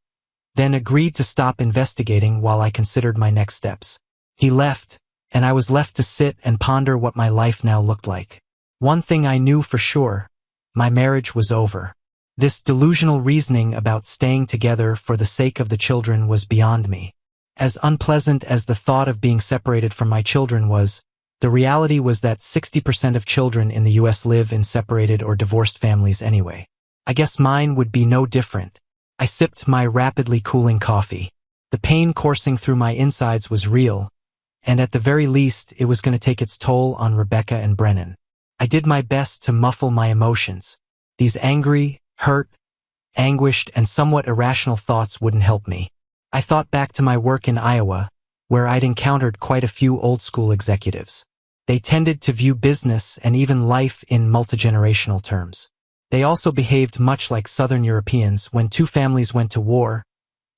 then agreed to stop investigating while I considered my next steps. He left, and I was left to sit and ponder what my life now looked like. One thing I knew for sure, my marriage was over. This delusional reasoning about staying together for the sake of the children was beyond me. As unpleasant as the thought of being separated from my children was, the reality was that 60% of children in the U.S. live in separated or divorced families anyway. I guess mine would be no different. I sipped my rapidly cooling coffee. The pain coursing through my insides was real, and at the very least, it was going to take its toll on Rebecca and Brennan. I did my best to muffle my emotions. These angry, hurt, anguished, and somewhat irrational thoughts wouldn't help me. I thought back to my work in Iowa, where I'd encountered quite a few old-school executives. They tended to view business and even life in multigenerational terms. They also behaved much like Southern Europeans. When two families went to war,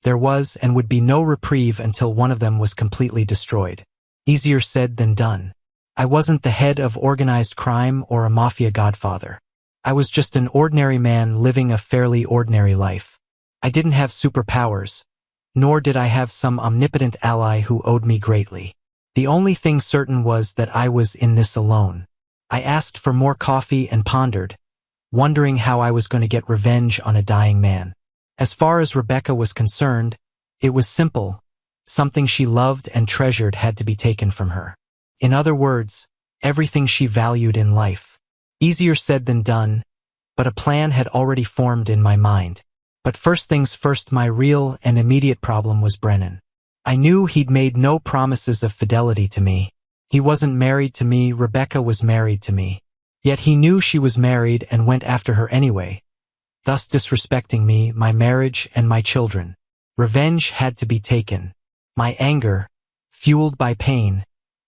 there was and would be no reprieve until one of them was completely destroyed. Easier said than done. I wasn't the head of organized crime or a mafia godfather. I was just an ordinary man living a fairly ordinary life. I didn't have superpowers, nor did I have some omnipotent ally who owed me greatly. The only thing certain was that I was in this alone. I asked for more coffee and pondered, wondering how I was going to get revenge on a dying man. As far as Rebecca was concerned, it was simple. Something she loved and treasured had to be taken from her. In other words, everything she valued in life. Easier said than done, but a plan had already formed in my mind. But first things first, my real and immediate problem was Brennan. I knew he'd made no promises of fidelity to me. He wasn't married to me, Rebecca was married to me. Yet he knew she was married and went after her anyway, thus disrespecting me, my marriage, and my children. Revenge had to be taken. My anger, fueled by pain,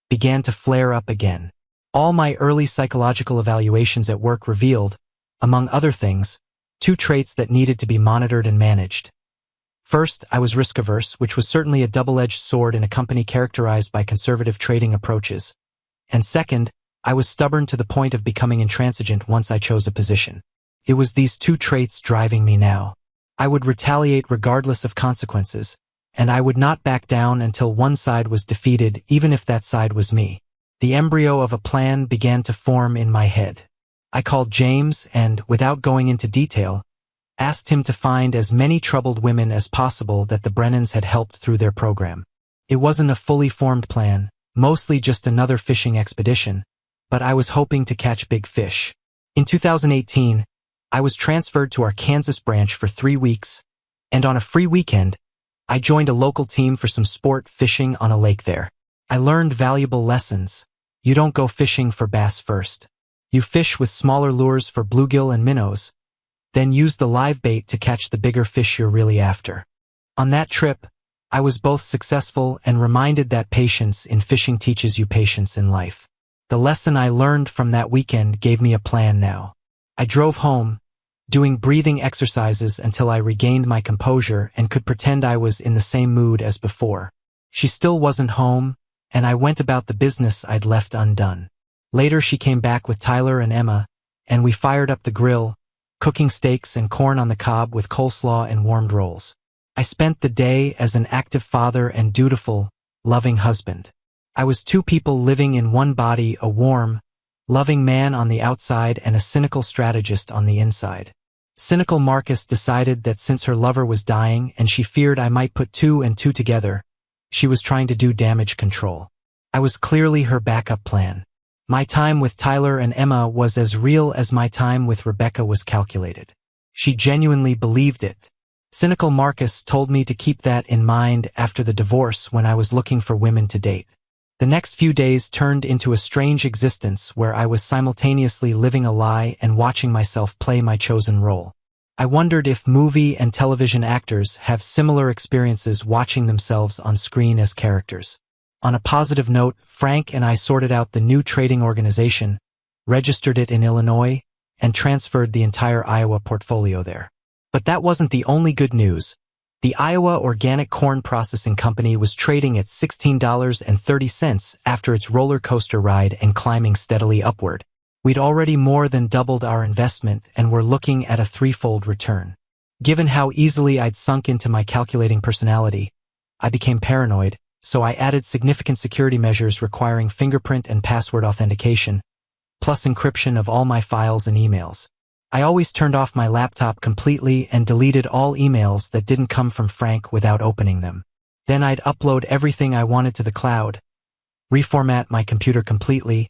began to flare up again. All my early psychological evaluations at work revealed, among other things, two traits that needed to be monitored and managed. First, I was risk-averse, which was certainly a double-edged sword in a company characterized by conservative trading approaches. And second, I was stubborn to the point of becoming intransigent once I chose a position. It was these two traits driving me now. I would retaliate regardless of consequences, and I would not back down until one side was defeated, even if that side was me. The embryo of a plan began to form in my head. I called James and, without going into detail, asked him to find as many troubled women as possible that the Brennans had helped through their program. It wasn't a fully formed plan, mostly just another fishing expedition, but I was hoping to catch big fish. In 2018, I was transferred to our Kansas branch for 3 weeks, and on a free weekend, I joined a local team for some sport fishing on a lake there. I learned valuable lessons. You don't go fishing for bass first. You fish with smaller lures for bluegill and minnows, then use the live bait to catch the bigger fish you're really after. On that trip, I was both successful and reminded that patience in fishing teaches you patience in life. The lesson I learned from that weekend gave me a plan now. I drove home, doing breathing exercises until I regained my composure and could pretend I was in the same mood as before. She still wasn't home, and I went about the business I'd left undone. Later she came back with Tyler and Emma, and we fired up the grill, cooking steaks and corn on the cob with coleslaw and warmed rolls. I spent the day as an active father and dutiful, loving husband. I was two people living in one body, a warm, loving man on the outside and a cynical strategist on the inside. Cynical Marcus decided that since her lover was dying and she feared I might put 2 and 2 together, she was trying to do damage control. I was clearly her backup plan. My time with Tyler and Emma was as real as my time with Rebecca was calculated. She genuinely believed it. Cynical Marcus told me to keep that in mind after the divorce when I was looking for women to date. The next few days turned into a strange existence where I was simultaneously living a lie and watching myself play my chosen role. I wondered if movie and television actors have similar experiences watching themselves on screen as characters. On a positive note, Frank and I sorted out the new trading organization, registered it in Illinois, and transferred the entire Iowa portfolio there. But that wasn't the only good news. The Iowa Organic Corn Processing Company was trading at $16.30 after its roller coaster ride and climbing steadily upward. We'd already more than doubled our investment and were looking at a 3-fold return. Given how easily I'd sunk into my calculating personality, I became paranoid, so I added significant security measures requiring fingerprint and password authentication, plus encryption of all my files and emails. I always turned off my laptop completely and deleted all emails that didn't come from Frank without opening them. Then I'd upload everything I wanted to the cloud, reformat my computer completely,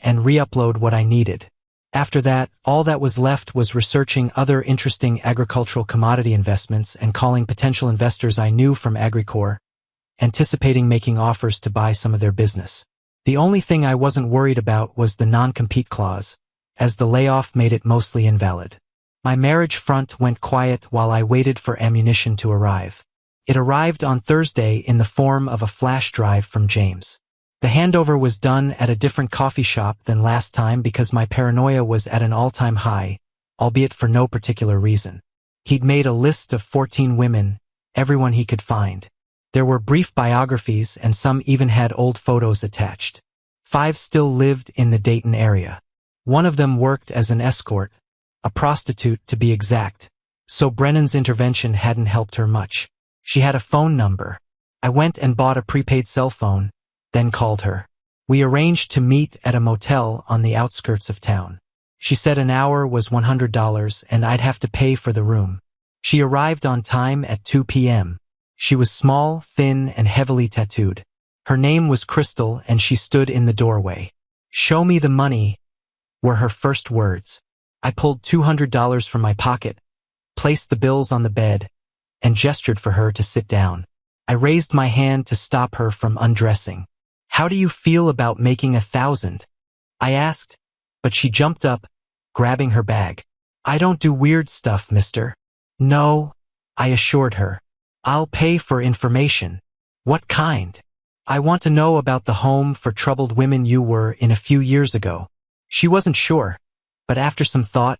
and re-upload what I needed. After that, all that was left was researching other interesting agricultural commodity investments and calling potential investors I knew from Agricor, anticipating making offers to buy some of their business. The only thing I wasn't worried about was the non-compete clause, as the layoff made it mostly invalid. My marriage front went quiet while I waited for ammunition to arrive. It arrived on Thursday in the form of a flash drive from James. The handover was done at a different coffee shop than last time because my paranoia was at an all-time high, albeit for no particular reason. He'd made a list of 14 women, everyone he could find. There were brief biographies and some even had old photos attached. 5 still lived in the Dayton area. One of them worked as an escort, a prostitute to be exact, so Brennan's intervention hadn't helped her much. She had a phone number. I went and bought a prepaid cell phone, then called her. We arranged to meet at a motel on the outskirts of town. She said an hour was $100 and I'd have to pay for the room. She arrived on time at 2 p.m. She was small, thin, and heavily tattooed. Her name was Crystal and she stood in the doorway. "Show me the money," were her first words. I pulled $200 from my pocket, placed the bills on the bed, and gestured for her to sit down. I raised my hand to stop her from undressing. "How do you feel about making 1,000? I asked, but she jumped up, grabbing her bag. "I don't do weird stuff, mister." "No," I assured her. "I'll pay for information." "What kind?" "I want to know about the home for troubled women you were in a few years ago." She wasn't sure, but after some thought,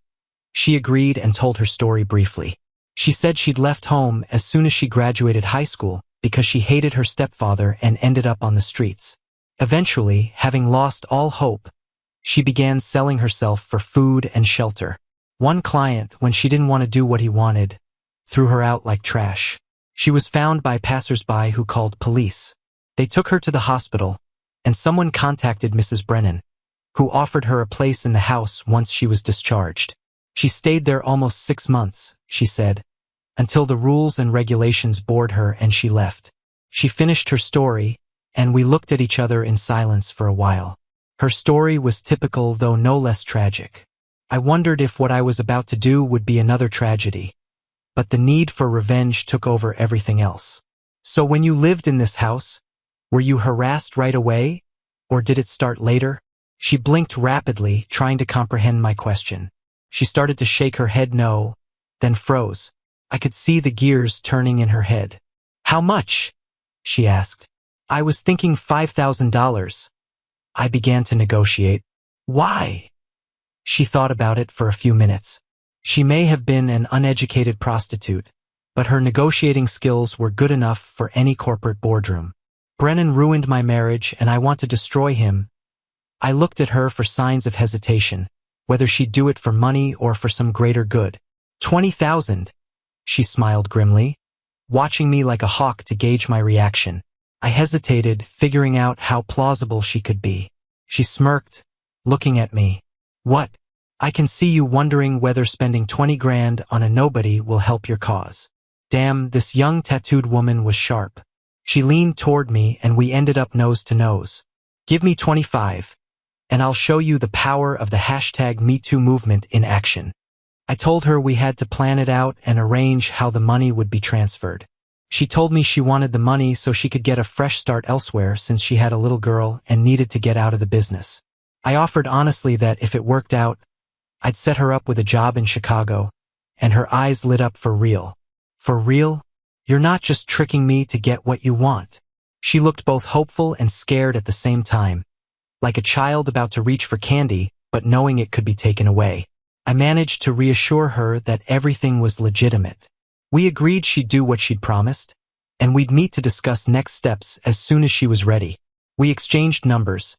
she agreed and told her story briefly. She said she'd left home as soon as she graduated high school because she hated her stepfather and ended up on the streets. Eventually, having lost all hope, she began selling herself for food and shelter. One client, when she didn't want to do what he wanted, threw her out like trash. She was found by passers-by who called police. They took her to the hospital, and someone contacted Mrs. Brennan, who offered her a place in the house once she was discharged. She stayed there almost 6 months, she said, until the rules and regulations bored her and she left. She finished her story, and we looked at each other in silence for a while. Her story was typical, though no less tragic. I wondered if what I was about to do would be another tragedy, but the need for revenge took over everything else. "So when you lived in this house, were you harassed right away, or did it start later?" She blinked rapidly, trying to comprehend my question. She started to shake her head no, then froze. I could see the gears turning in her head. "How much?" she asked. "I was thinking $5,000. I began to negotiate. "Why?" She thought about it for a few minutes. She may have been an uneducated prostitute, but her negotiating skills were good enough for any corporate boardroom. "Brennan ruined my marriage and I want to destroy him." I looked at her for signs of hesitation, whether she'd do it for money or for some greater good. 20,000. She smiled grimly, watching me like a hawk to gauge my reaction. I hesitated, figuring out how plausible she could be. She smirked, looking at me. "What? I can see you wondering whether spending 20 grand on a nobody will help your cause." Damn, this young tattooed woman was sharp. She leaned toward me and we ended up nose to nose. "Give me 25, and I'll show you the power of the #MeToo movement in action." I told her we had to plan it out and arrange how the money would be transferred. She told me she wanted the money so she could get a fresh start elsewhere since she had a little girl and needed to get out of the business. I offered honestly that if it worked out, I'd set her up with a job in Chicago, and her eyes lit up for real. "For real? You're not just tricking me to get what you want." She looked both hopeful and scared at the same time, like a child about to reach for candy but knowing it could be taken away. I managed to reassure her that everything was legitimate. We agreed she'd do what she'd promised, and we'd meet to discuss next steps as soon as she was ready. We exchanged numbers.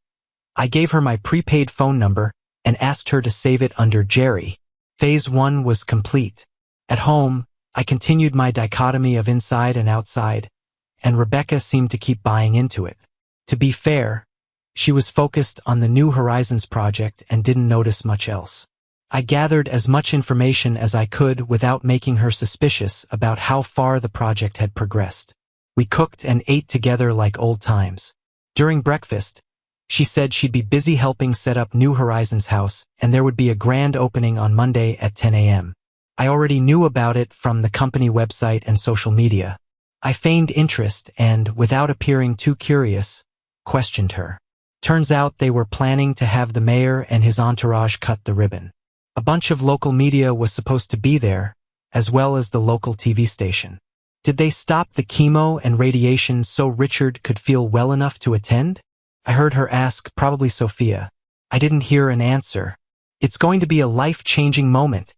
I gave her my prepaid phone number and asked her to save it under Jerry. Phase 1 was complete. At home, I continued my dichotomy of inside and outside, and Rebecca seemed to keep buying into it. To be fair, she was focused on the New Horizons project and didn't notice much else. I gathered as much information as I could without making her suspicious about how far the project had progressed. We cooked and ate together like old times. During breakfast, she said she'd be busy helping set up New Horizons house and there would be a grand opening on Monday at 10 a.m. I already knew about it from the company website and social media. I feigned interest and, without appearing too curious, questioned her. Turns out they were planning to have the mayor and his entourage cut the ribbon. A bunch of local media was supposed to be there, as well as the local TV station. Did they stop the chemo and radiation so Richard could feel well enough to attend? I heard her ask, probably Sophia. I didn't hear an answer. "It's going to be a life-changing moment,"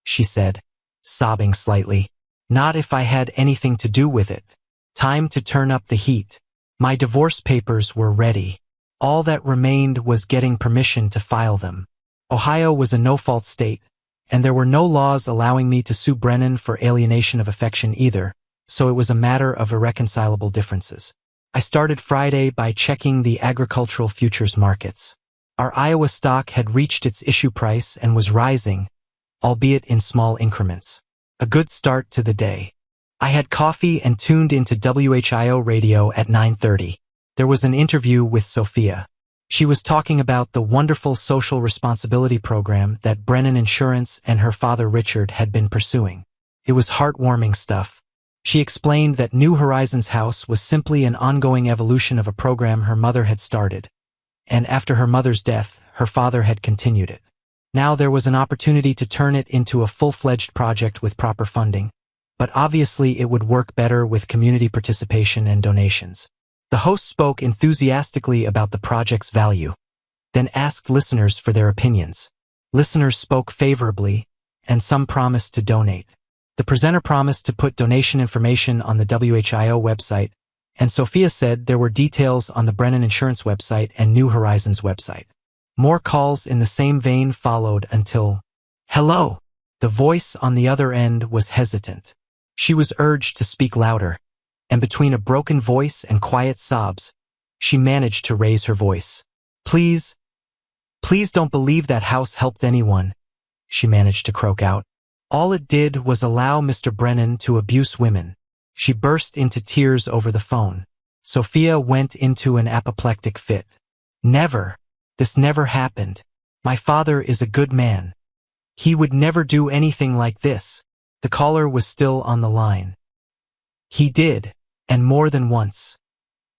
she said, sobbing slightly. "Not if I had anything to do with it." Time to turn up the heat. My divorce papers were ready. All that remained was getting permission to file them. Ohio was a no-fault state, and there were no laws allowing me to sue Brennan for alienation of affection either, so it was a matter of irreconcilable differences. I started Friday by checking the agricultural futures markets. Our Iowa stock had reached its issue price and was rising, albeit in small increments. A good start to the day. I had coffee and tuned into WHIO radio at 9:30. There was an interview with Sophia. She was talking about the wonderful social responsibility program that Brennan Insurance and her father Richard had been pursuing. It was heartwarming stuff. She explained that New Horizons House was simply an ongoing evolution of a program her mother had started, and after her mother's death, her father had continued it. Now there was an opportunity to turn it into a full-fledged project with proper funding, but obviously it would work better with community participation and donations. The host spoke enthusiastically about the project's value, then asked listeners for their opinions. Listeners spoke favorably, and some promised to donate. The presenter promised to put donation information on the WHIO website, and Sophia said there were details on the Brennan Insurance website and New Horizons website. More calls in the same vein followed until, "Hello!" The voice on the other end was hesitant. She was urged to speak louder, and between a broken voice and quiet sobs, she managed to raise her voice. Please don't believe that house helped anyone," she managed to croak out. "All it did was allow Mr. Brennan to abuse women." She burst into tears over the phone. Sophia went into an apoplectic fit. "Never. This never happened. My father is a good man. He would never do anything like this." The caller was still on the line. "He did, and more than once."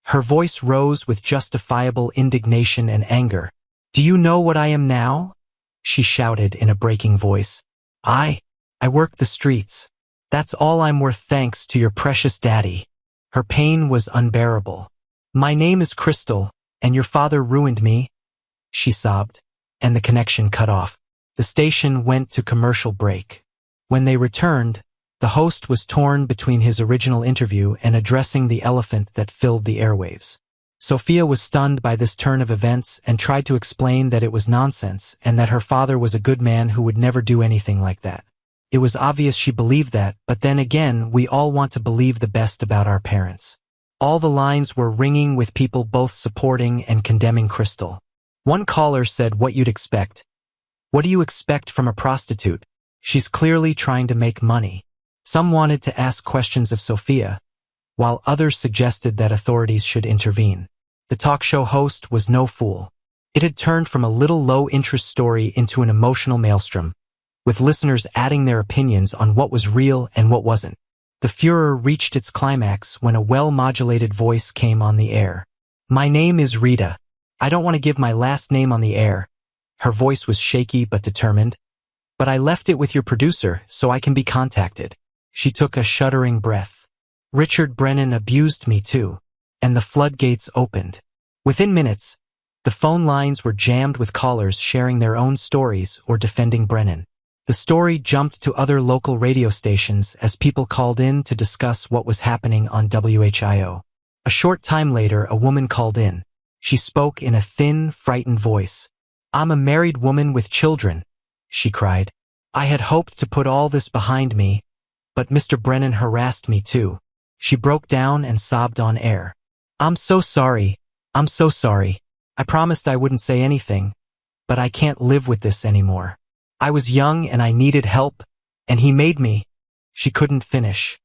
Her voice rose with justifiable indignation and anger. "Do you know what I am now?" she shouted in a breaking voice. I work the streets. That's all I'm worth thanks to your precious daddy." Her pain was unbearable. "My name is Crystal, and your father ruined me," she sobbed, and the connection cut off. The station went to commercial break. When they returned, the host was torn between his original interview and addressing the elephant that filled the airwaves. Sophia was stunned by this turn of events and tried to explain that it was nonsense and that her father was a good man who would never do anything like that. It was obvious she believed that, but then again, we all want to believe the best about our parents. All the lines were ringing with people both supporting and condemning Crystal. One caller said, "What you'd expect. What do you expect from a prostitute? She's clearly trying to make money." Some wanted to ask questions of Sophia, while others suggested that authorities should intervene. The talk show host was no fool. It had turned from a little low-interest story into an emotional maelstrom, with listeners adding their opinions on what was real and what wasn't. The furor reached its climax when a well-modulated voice came on the air. "My name is Rita. I don't want to give my last name on the air." Her voice was shaky but determined. "But I left it with your producer so I can be contacted." She took a shuddering breath. "Richard Brennan abused me too." And the floodgates opened. Within minutes, the phone lines were jammed with callers sharing their own stories or defending Brennan. The story jumped to other local radio stations as people called in to discuss what was happening on WHIO. A short time later, a woman called in. She spoke in a thin, frightened voice. "I'm a married woman with children," she cried. "I had hoped to put all this behind me, but Mr. Brennan harassed me too." She broke down and sobbed on air. I'm so sorry. I promised I wouldn't say anything, but I can't live with this anymore. I was young and I needed help, and he made me." She couldn't finish.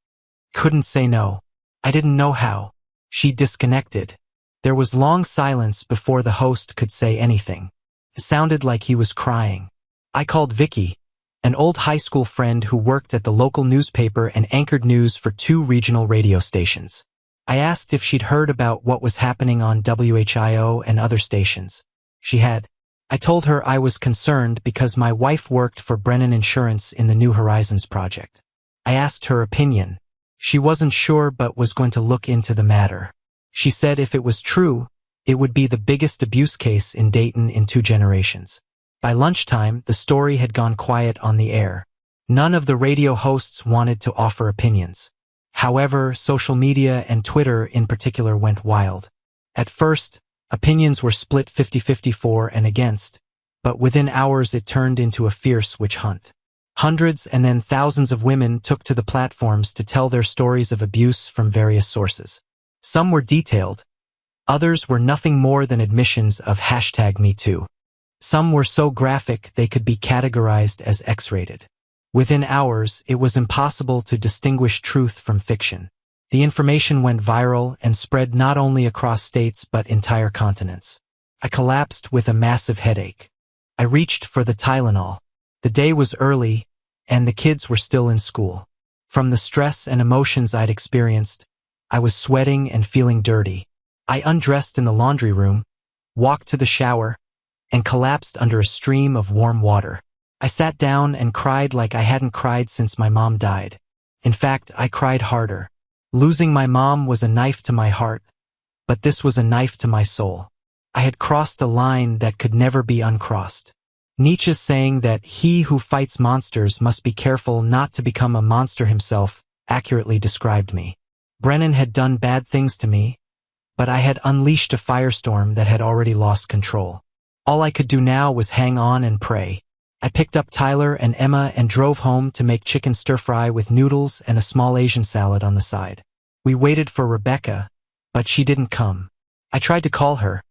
Couldn't say no. I didn't know how. She disconnected. There was long silence before the host could say anything. It sounded like he was crying. I called Vicky, an old high school friend who worked at the local newspaper and anchored news for 2 regional radio stations. I asked if she'd heard about what was happening on WHIO and other stations. She had. I told her I was concerned because my wife worked for Brennan Insurance in the New Horizons project. I asked her opinion. She wasn't sure but was going to look into the matter. She said if it was true, it would be the biggest abuse case in Dayton in 2 generations. By lunchtime, the story had gone quiet on the air. None of the radio hosts wanted to offer opinions. However, social media and Twitter in particular went wild. At first, opinions were split 50-50 for and against, but within hours it turned into a fierce witch hunt. Hundreds and then thousands of women took to the platforms to tell their stories of abuse from various sources. Some were detailed, others were nothing more than admissions of #MeToo. Some were so graphic they could be categorized as X-rated. Within hours, it was impossible to distinguish truth from fiction. The information went viral and spread not only across states but entire continents. I collapsed with a massive headache. I reached for the Tylenol. The day was early, and the kids were still in school. From the stress and emotions I'd experienced, I was sweating and feeling dirty. I undressed in the laundry room, walked to the shower, and collapsed under a stream of warm water. I sat down and cried like I hadn't cried since my mom died. In fact, I cried harder. Losing my mom was a knife to my heart, but this was a knife to my soul. I had crossed a line that could never be uncrossed. Nietzsche's saying that he who fights monsters must be careful not to become a monster himself accurately described me. Brennan had done bad things to me, but I had unleashed a firestorm that had already lost control. All I could do now was hang on and pray. I picked up Tyler and Emma and drove home to make chicken stir-fry with noodles and a small Asian salad on the side. We waited for Rebecca, but she didn't come. I tried to call her,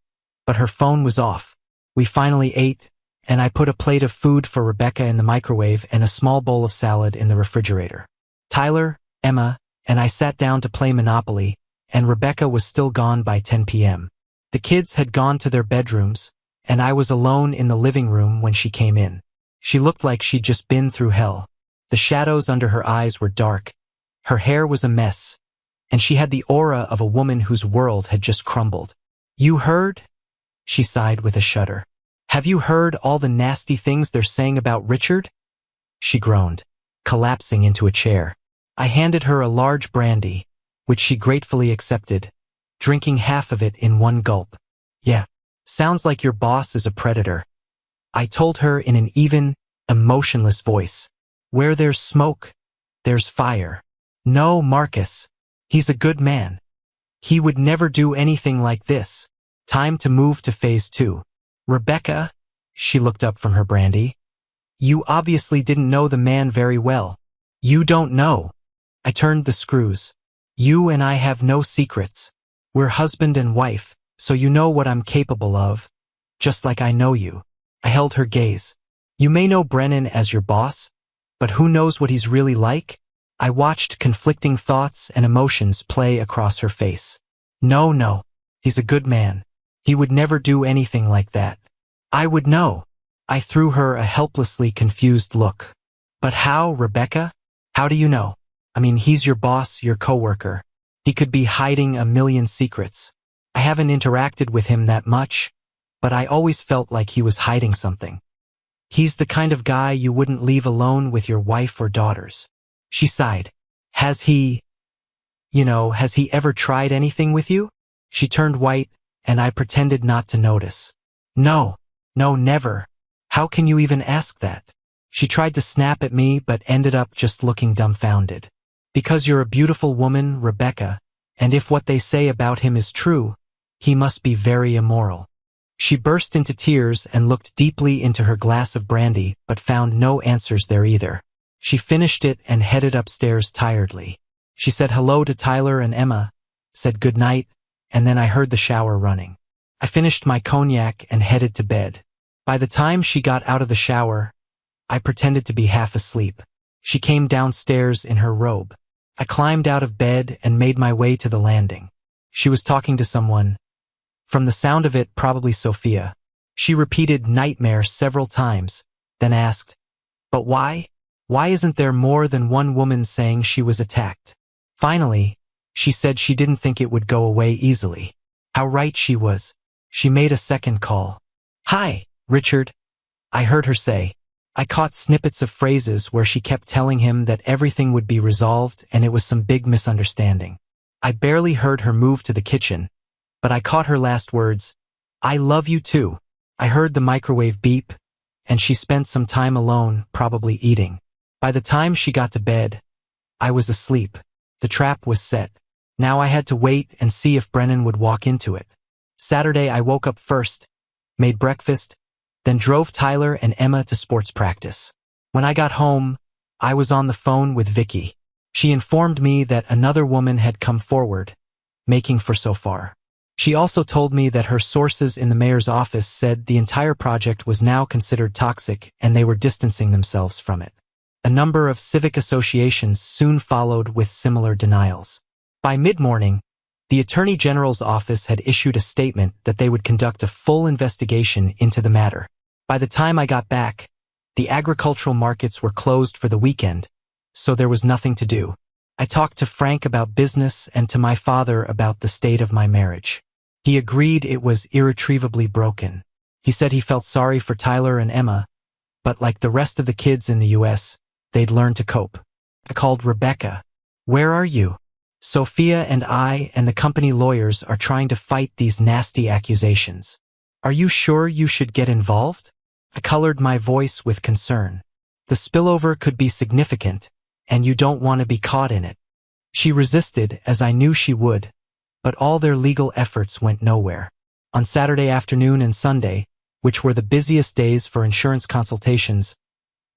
but her phone was off. We finally ate, and I put a plate of food for Rebecca in the microwave and a small bowl of salad in the refrigerator. Tyler, Emma, and I sat down to play Monopoly, and Rebecca was still gone by 10 p.m. The kids had gone to their bedrooms, and I was alone in the living room when she came in. She looked like she'd just been through hell. The shadows under her eyes were dark, her hair was a mess, and she had the aura of a woman whose world had just crumbled. "You heard?" She sighed with a shudder. "Have you heard all the nasty things they're saying about Richard?" She groaned, collapsing into a chair. I handed her a large brandy, which she gratefully accepted, drinking half of it in one gulp. "Yeah, sounds like your boss is a predator," I told her in an even, emotionless voice. "Where there's smoke, there's fire." "No, Marcus. He's a good man. He would never do anything like this. Time to move to phase 2. "Rebecca," she looked up from her brandy, "you obviously didn't know the man very well." "You don't know." I turned the screws. "You and I have no secrets. We're husband and wife, so you know what I'm capable of, just like I know you." I held her gaze. "You may know Brennan as your boss, but who knows what he's really like?" I watched conflicting thoughts and emotions play across her face. No, he's a good man. He would never do anything like that." "I would know." I threw her a helplessly confused look. "But how, Rebecca? How do you know? I mean, he's your boss, your coworker. He could be hiding a million secrets. I haven't interacted with him that much, but I always felt like he was hiding something. He's the kind of guy you wouldn't leave alone with your wife or daughters." She sighed. Has he ever tried anything with you?" She turned white, and I pretended not to notice. No, never. How can you even ask that?" She tried to snap at me but ended up just looking dumbfounded. "Because you're a beautiful woman, Rebecca, and if what they say about him is true, he must be very immoral." She burst into tears and looked deeply into her glass of brandy but found no answers there either. She finished it and headed upstairs tiredly. She said hello to Tyler and Emma, said good night, and then I heard the shower running. I finished my cognac and headed to bed. By the time she got out of the shower, I pretended to be half asleep. She came downstairs in her robe. I climbed out of bed and made my way to the landing. She was talking to someone. From the sound of it, probably Sophia. She repeated nightmare several times, then asked, "But why? Why isn't there more than one woman saying she was attacked?" Finally, she said she didn't think it would go away easily. How right she was. She made a second call. "Hi, Richard," I heard her say. I caught snippets of phrases where she kept telling him that everything would be resolved and it was some big misunderstanding. I barely heard her move to the kitchen, but I caught her last words, "I love you too." I heard the microwave beep, and she spent some time alone, probably eating. By the time she got to bed, I was asleep. The trap was set. Now I had to wait and see if Brennan would walk into it. Saturday I woke up first, made breakfast, then drove Tyler and Emma to sports practice. When I got home, I was on the phone with Vicky. She informed me that another woman had come forward, making for so far. She also told me that her sources in the mayor's office said the entire project was now considered toxic and they were distancing themselves from it. A number of civic associations soon followed with similar denials. By mid-morning, The Attorney General's office had issued a statement that they would conduct a full investigation into the matter. By the time I got back, the agricultural markets were closed for the weekend, so there was nothing to do. I talked to Frank about business and to my father about the state of my marriage. He agreed it was irretrievably broken. He said he felt sorry for Tyler and Emma, but like the rest of the kids in the U.S., they'd learned to cope. I called Rebecca. "Where are you? Sophia and I and the company lawyers are trying to fight these nasty accusations. Are you sure you should get involved?" I colored my voice with concern. The spillover could be significant, and you don't want to be caught in it. She resisted, as I knew she would, but all their legal efforts went nowhere. On Saturday afternoon and Sunday, which were the busiest days for insurance consultations,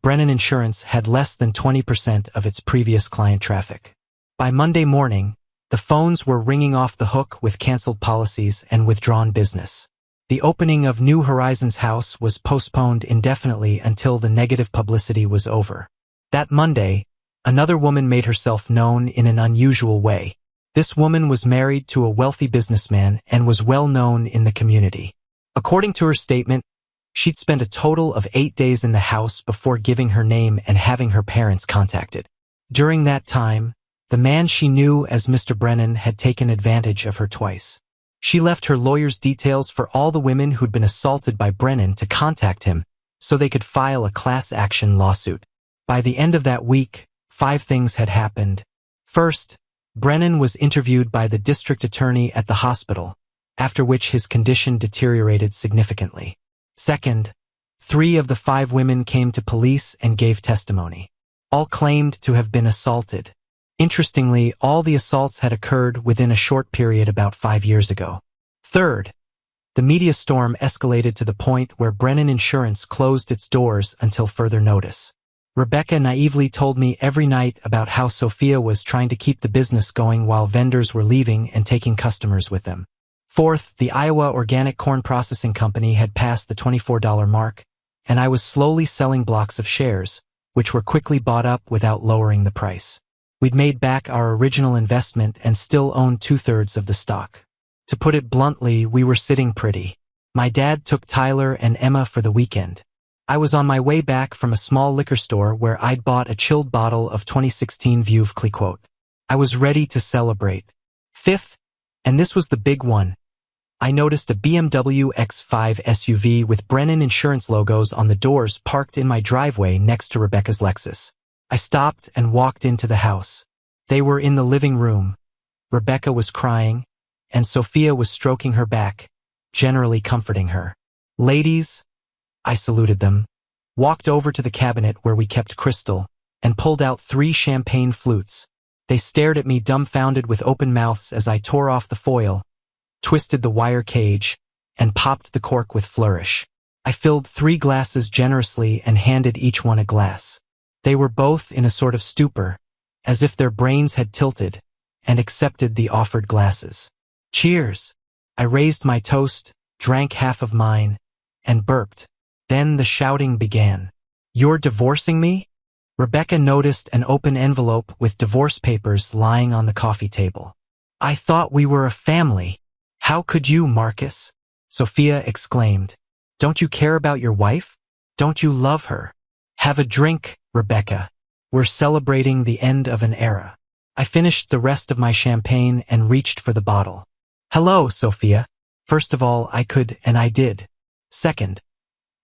Brennan Insurance had less than 20% of its previous client traffic. By Monday morning, the phones were ringing off the hook with canceled policies and withdrawn business. The opening of New Horizons House was postponed indefinitely until the negative publicity was over. That Monday, another woman made herself known in an unusual way. This woman was married to a wealthy businessman and was well known in the community. According to her statement, she'd spent a total of 8 days in the house before giving her name and having her parents contacted. During that time, the man she knew as Mr. Brennan had taken advantage of her twice. She left her lawyer's details for all the women who'd been assaulted by Brennan to contact him so they could file a class action lawsuit. By the end of that week, 5 things had happened. First, Brennan was interviewed by the district attorney at the hospital, after which his condition deteriorated significantly. Second, 3 of the 5 women came to police and gave testimony. All claimed to have been assaulted. Interestingly, all the assaults had occurred within a short period about 5 years ago. Third, the media storm escalated to the point where Brennan Insurance closed its doors until further notice. Rebecca naively told me every night about how Sophia was trying to keep the business going while vendors were leaving and taking customers with them. Fourth, the Iowa Organic Corn Processing Company had passed the $24 mark, and I was slowly selling blocks of shares, which were quickly bought up without lowering the price. We'd made back our original investment and still owned 2/3 of the stock. To put it bluntly, we were sitting pretty. My dad took Tyler and Emma for the weekend. I was on my way back from a small liquor store where I'd bought a chilled bottle of 2016 Veuve Clicquot. I was ready to celebrate. Fifth, and this was the big one, I noticed a BMW X5 SUV with Brennan Insurance logos on the doors parked in my driveway next to Rebecca's Lexus. I stopped and walked into the house. They were in the living room. Rebecca was crying, and Sophia was stroking her back, generally comforting her. "Ladies," I saluted them, walked over to the cabinet where we kept crystal, and pulled out 3 champagne flutes. They stared at me dumbfounded with open mouths as I tore off the foil, twisted the wire cage, and popped the cork with flourish. I filled 3 glasses generously and handed each one a glass. They were both in a sort of stupor, as if their brains had tilted, and accepted the offered glasses. "Cheers!" I raised my toast, drank half of mine, and burped. Then the shouting began. "You're divorcing me?" Rebecca noticed an open envelope with divorce papers lying on the coffee table. "I thought we were a family. How could you, Marcus?" Sophia exclaimed. "Don't you care about your wife? Don't you love her? Have a drink, Rebecca. We're celebrating the end of an era." I finished the rest of my champagne and reached for the bottle. "Hello, Sophia. First of all, I could and I did. Second,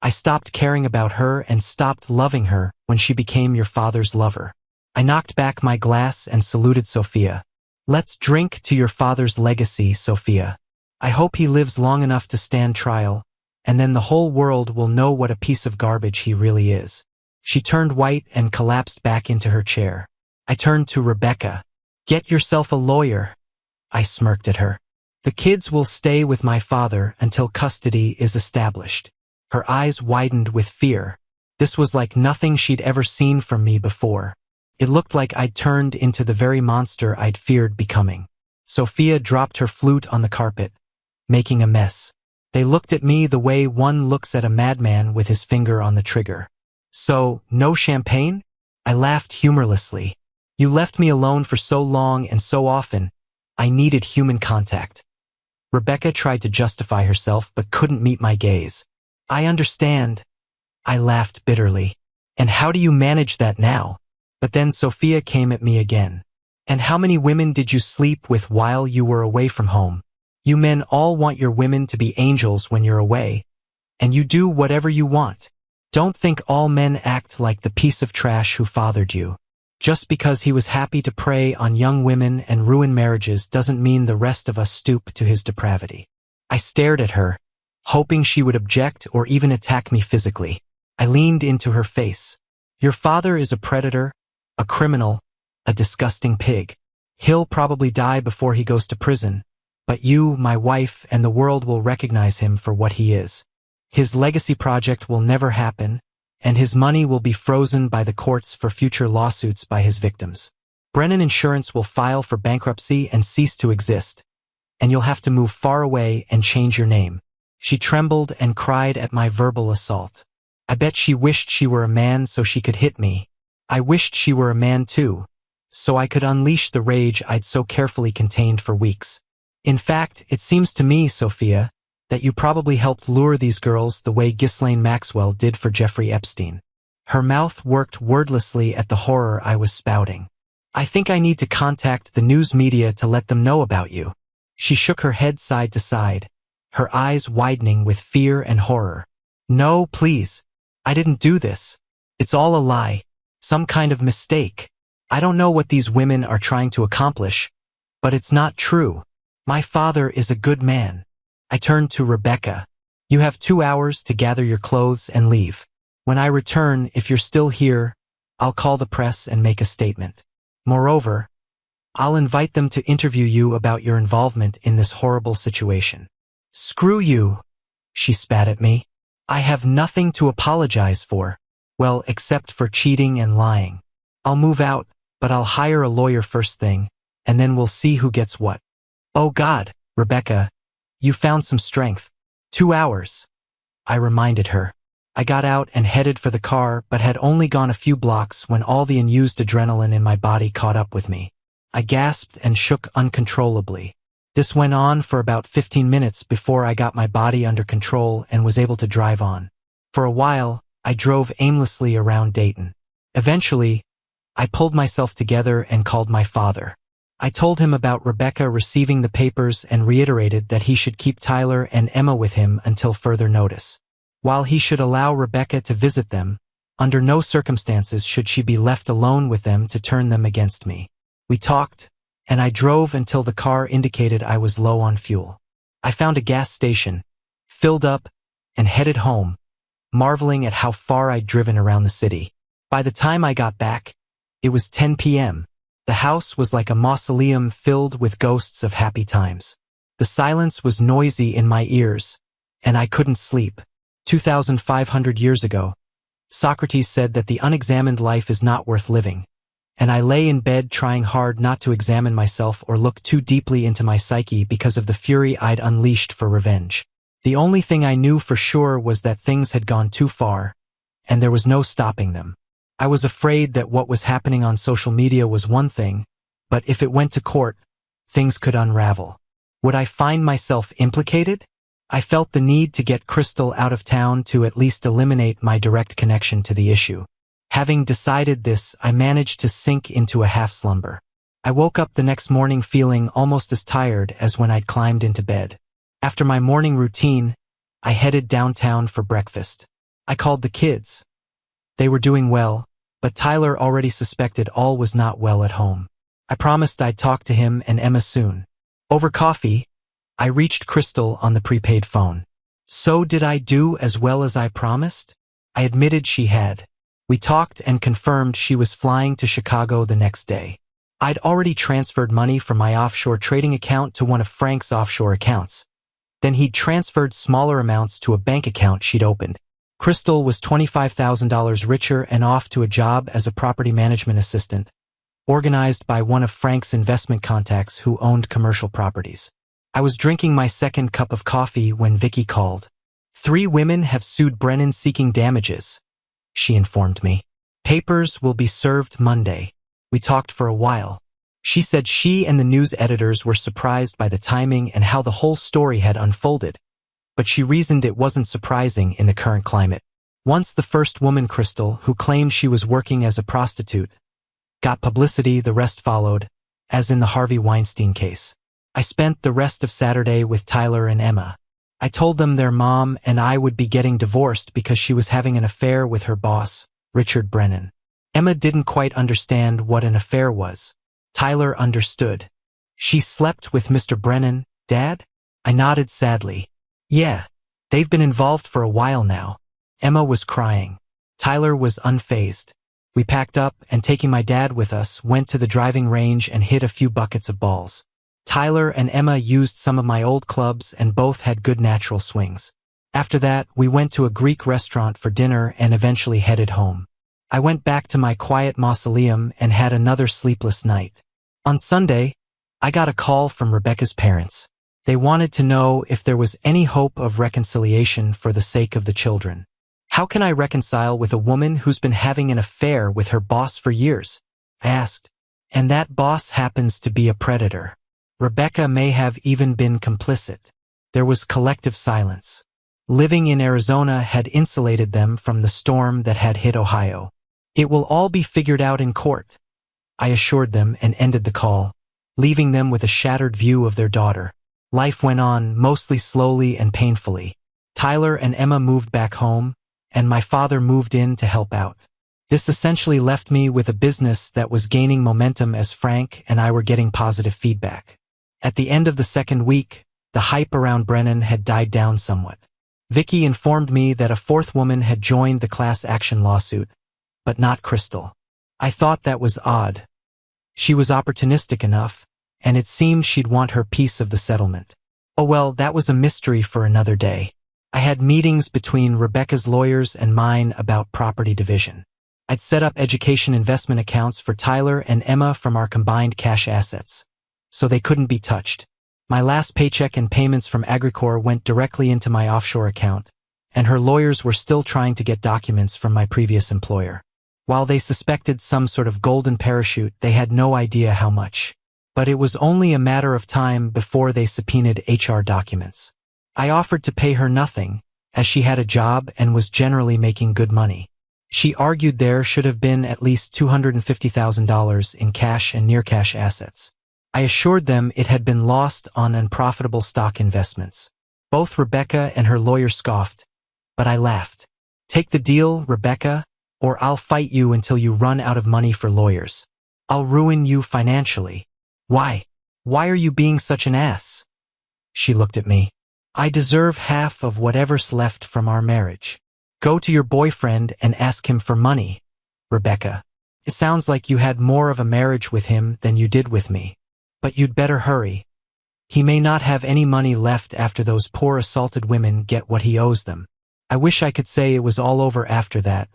I stopped caring about her and stopped loving her when she became your father's lover." I knocked back my glass and saluted Sophia. "Let's drink to your father's legacy, Sophia. I hope he lives long enough to stand trial, and then the whole world will know what a piece of garbage he really is." She turned white and collapsed back into her chair. I turned to Rebecca. "Get yourself a lawyer," I smirked at her. "The kids will stay with my father until custody is established." Her eyes widened with fear. This was like nothing she'd ever seen from me before. It looked like I'd turned into the very monster I'd feared becoming. Sophia dropped her flute on the carpet, making a mess. They looked at me the way one looks at a madman with his finger on the trigger. "So, no champagne?" I laughed humorlessly. "You left me alone for so long and so often. I needed human contact. Rebecca tried to justify herself but couldn't meet my gaze. I understand. I laughed bitterly. And how do you manage that now? But then Sophia came at me again. And how many women did you sleep with while you were away from home? You men all want your women to be angels when you're away. And you do whatever you want. Don't think all men act like the piece of trash who fathered you. Just because he was happy to prey on young women and ruin marriages doesn't mean the rest of us stoop to his depravity. I stared at her, hoping she would object or even attack me physically. I leaned into her face. Your father is a predator, a criminal, a disgusting pig. He'll probably die before he goes to prison, but you, my wife, and the world will recognize him for what he is. His legacy project will never happen, and his money will be frozen by the courts for future lawsuits by his victims. Brennan Insurance will file for bankruptcy and cease to exist, and you'll have to move far away and change your name. She trembled and cried at my verbal assault. I bet she wished she were a man so she could hit me. I wished she were a man too, so I could unleash the rage I'd so carefully contained for weeks. In fact, it seems to me, Sophia, that you probably helped lure these girls the way Ghislaine Maxwell did for Jeffrey Epstein. Her mouth worked wordlessly at the horror I was spouting. I think I need to contact the news media to let them know about you. She shook her head side to side, her eyes widening with fear and horror. No, please. I didn't do this. It's all a lie. Some kind of mistake. I don't know what these women are trying to accomplish, but it's not true. My father is a good man. I turned to Rebecca. You have 2 hours to gather your clothes and leave. When I return, if you're still here, I'll call the press and make a statement. Moreover, I'll invite them to interview you about your involvement in this horrible situation. Screw you, she spat at me. I have nothing to apologize for. Well, except for cheating and lying. I'll move out, but I'll hire a lawyer first thing, and then we'll see who gets what. Oh God, Rebecca, you found some strength. 2 hours. I reminded her. I got out and headed for the car, but had only gone a few blocks when all the unused adrenaline in my body caught up with me. I gasped and shook uncontrollably. This went on for about 15 minutes before I got my body under control and was able to drive on. For a while, I drove aimlessly around Dayton. Eventually, I pulled myself together and called my father. I told him about Rebecca receiving the papers and reiterated that he should keep Tyler and Emma with him until further notice. While he should allow Rebecca to visit them, under no circumstances should she be left alone with them to turn them against me. We talked, and I drove until the car indicated I was low on fuel. I found a gas station, filled up, and headed home, marveling at how far I'd driven around the city. By the time I got back, it was 10 p.m. The house was like a mausoleum filled with ghosts of happy times. The silence was noisy in my ears, and I couldn't sleep. 2,500 years ago, Socrates said that the unexamined life is not worth living, and I lay in bed trying hard not to examine myself or look too deeply into my psyche because of the fury I'd unleashed for revenge. The only thing I knew for sure was that things had gone too far, and there was no stopping them. I was afraid that what was happening on social media was one thing, but if it went to court, things could unravel. Would I find myself implicated? I felt the need to get Crystal out of town to at least eliminate my direct connection to the issue. Having decided this, I managed to sink into a half-slumber. I woke up the next morning feeling almost as tired as when I'd climbed into bed. After my morning routine, I headed downtown for breakfast. I called the kids. They were doing well, but Tyler already suspected all was not well at home. I promised I'd talk to him and Emma soon. Over coffee, I reached Crystal on the prepaid phone. So did I do as well as I promised? I admitted she had. We talked and confirmed she was flying to Chicago the next day. I'd already transferred money from my offshore trading account to one of Frank's offshore accounts. Then he'd transferred smaller amounts to a bank account she'd opened. Crystal was $25,000 richer and off to a job as a property management assistant, organized by one of Frank's investment contacts who owned commercial properties. I was drinking my second cup of coffee when Vicky called. 3 women have sued Brennan seeking damages, she informed me. Papers will be served Monday. We talked for a while. She said she and the news editors were surprised by the timing and how the whole story had unfolded, but she reasoned it wasn't surprising in the current climate. Once the first woman, Crystal, who claimed she was working as a prostitute, got publicity, the rest followed, as in the Harvey Weinstein case. I spent the rest of Saturday with Tyler and Emma. I told them their mom and I would be getting divorced because she was having an affair with her boss, Richard Brennan. Emma didn't quite understand what an affair was. Tyler understood. She slept with Mr. Brennan, Dad? I nodded sadly. Yeah, they've been involved for a while now. Emma was crying. Tyler was unfazed. We packed up and, taking my dad with us, went to the driving range and hit a few buckets of balls. Tyler and Emma used some of my old clubs and both had good natural swings. After that, we went to a Greek restaurant for dinner and eventually headed home. I went back to my quiet mausoleum and had another sleepless night. On Sunday, I got a call from Rebecca's parents. They wanted to know if there was any hope of reconciliation for the sake of the children. How can I reconcile with a woman who's been having an affair with her boss for years? I asked. And that boss happens to be a predator. Rebecca may have even been complicit. There was collective silence. Living in Arizona had insulated them from the storm that had hit Ohio. It will all be figured out in court, I assured them, and ended the call, leaving them with a shattered view of their daughter. Life went on, mostly slowly and painfully. Tyler and Emma moved back home, and my father moved in to help out. This essentially left me with a business that was gaining momentum as Frank and I were getting positive feedback. At the end of the second week, the hype around Brennan had died down somewhat. Vicky informed me that a fourth woman had joined the class action lawsuit, but not Crystal. I thought that was odd. She was opportunistic enough, and it seemed she'd want her piece of the settlement. Oh well, that was a mystery for another day. I had meetings between Rebecca's lawyers and mine about property division. I'd set up education investment accounts for Tyler and Emma from our combined cash assets, so they couldn't be touched. My last paycheck and payments from Agricor went directly into my offshore account, and her lawyers were still trying to get documents from my previous employer. While they suspected some sort of golden parachute, they had no idea how much. But it was only a matter of time before they subpoenaed HR documents. I offered to pay her nothing, as she had a job and was generally making good money. She argued there should have been at least $250,000 in cash and near-cash assets. I assured them it had been lost on unprofitable stock investments. Both Rebecca and her lawyer scoffed, but I laughed. Take the deal, Rebecca, or I'll fight you until you run out of money for lawyers. I'll ruin you financially. Why? Why are you being such an ass? She looked at me. I deserve half of whatever's left from our marriage. Go to your boyfriend and ask him for money, Rebecca. It sounds like you had more of a marriage with him than you did with me. But you'd better hurry. He may not have any money left after those poor assaulted women get what he owes them. I wish I could say it was all over after that,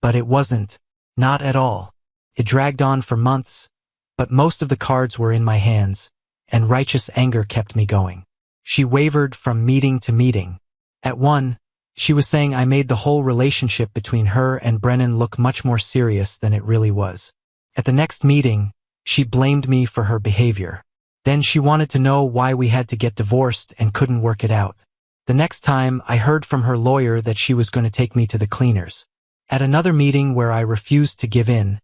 but it wasn't. Not at all. It dragged on for months, but most of the cards were in my hands, and righteous anger kept me going. She wavered from meeting to meeting. At one, she was saying I made the whole relationship between her and Brennan look much more serious than it really was. At the next meeting, she blamed me for her behavior. Then she wanted to know why we had to get divorced and couldn't work it out. The next time, I heard from her lawyer that she was going to take me to the cleaners. At another meeting where I refused to give in,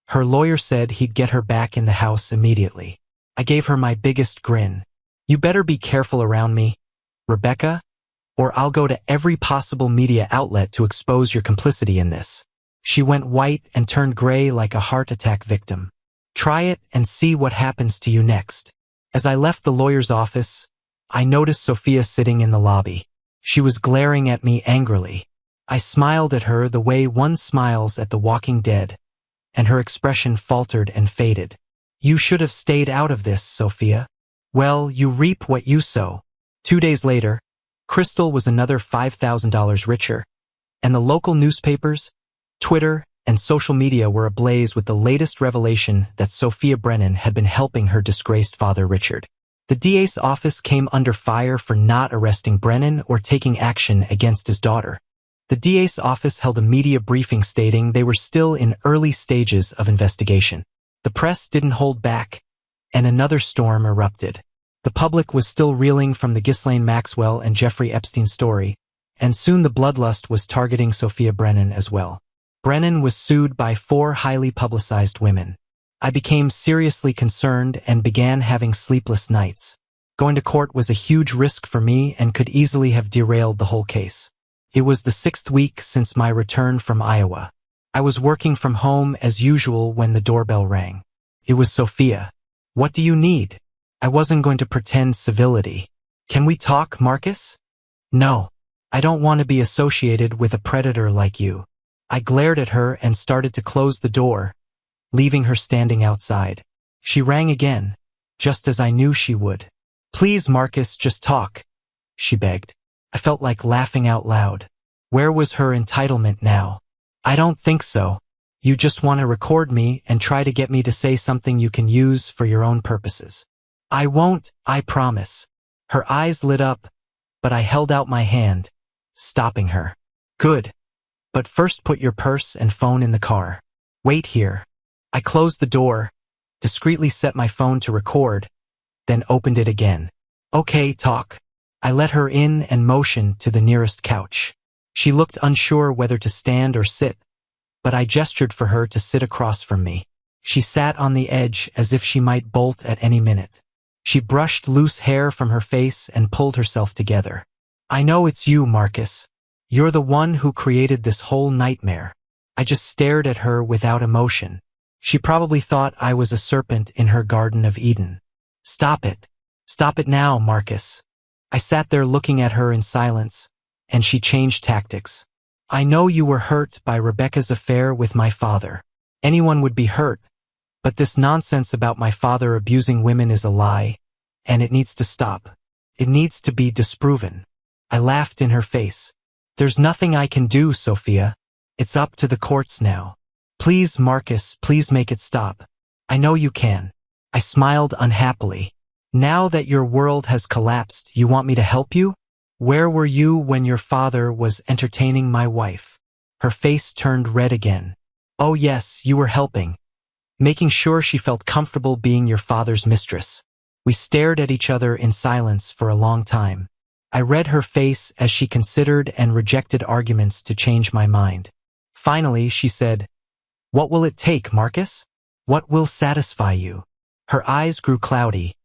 her lawyer said he'd get her back in the house immediately. I gave her my biggest grin. You better be careful around me, Rebecca, or I'll go to every possible media outlet to expose your complicity in this. She went white and turned gray like a heart attack victim. Try it and see what happens to you next. As I left the lawyer's office, I noticed Sophia sitting in the lobby. She was glaring at me angrily. I smiled at her the way one smiles at the walking dead, and her expression faltered and faded. You should have stayed out of this, Sophia. Well, you reap what you sow. 2 days later, Crystal was another $5,000 richer, and the local newspapers, Twitter, and social media were ablaze with the latest revelation that Sophia Brennan had been helping her disgraced father Richard. The DA's office came under fire for not arresting Brennan or taking action against his daughter. The DA's office held a media briefing stating they were still in early stages of investigation. The press didn't hold back, and another storm erupted. The public was still reeling from the Ghislaine Maxwell and Jeffrey Epstein story, and soon the bloodlust was targeting Sophia Brennan as well. Brennan was sued by 4 highly publicized women. I became seriously concerned and began having sleepless nights. Going to court was a huge risk for me and could easily have derailed the whole case. It was the 6th week since my return from Iowa. I was working from home as usual when the doorbell rang. It was Sophia. "What do you need?" I wasn't going to pretend civility. "Can we talk, Marcus?" "No. I don't want to be associated with a predator like you." I glared at her and started to close the door, leaving her standing outside. She rang again, just as I knew she would. "Please, Marcus, just talk," she begged. I felt like laughing out loud. Where was her entitlement now? "I don't think so. You just want to record me and try to get me to say something you can use for your own purposes." "I won't, I promise." Her eyes lit up, but I held out my hand, stopping her. "Good. But first put your purse and phone in the car. Wait here." I closed the door, discreetly set my phone to record, then opened it again. "Okay, talk." I let her in and motioned to the nearest couch. She looked unsure whether to stand or sit, but I gestured for her to sit across from me. She sat on the edge as if she might bolt at any minute. She brushed loose hair from her face and pulled herself together. "I know it's you, Marcus. You're the one who created this whole nightmare." I just stared at her without emotion. She probably thought I was a serpent in her Garden of Eden. "Stop it. Stop it now, Marcus." I sat there looking at her in silence, and she changed tactics. "I know you were hurt by Rebecca's affair with my father. Anyone would be hurt, but this nonsense about my father abusing women is a lie, and it needs to stop. It needs to be disproven." I laughed in her face. "There's nothing I can do, Sophia. It's up to the courts now. Please, Marcus, please make it stop. I know you can." I smiled unhappily. "Now that your world has collapsed, you want me to help you? Where were you when your father was entertaining my wife?" Her face turned red again. "Oh yes, you were helping. Making sure she felt comfortable being your father's mistress." We stared at each other in silence for a long time. I read her face as she considered and rejected arguments to change my mind. Finally, she said, "What will it take, Marcus? What will satisfy you?" Her eyes grew cloudy.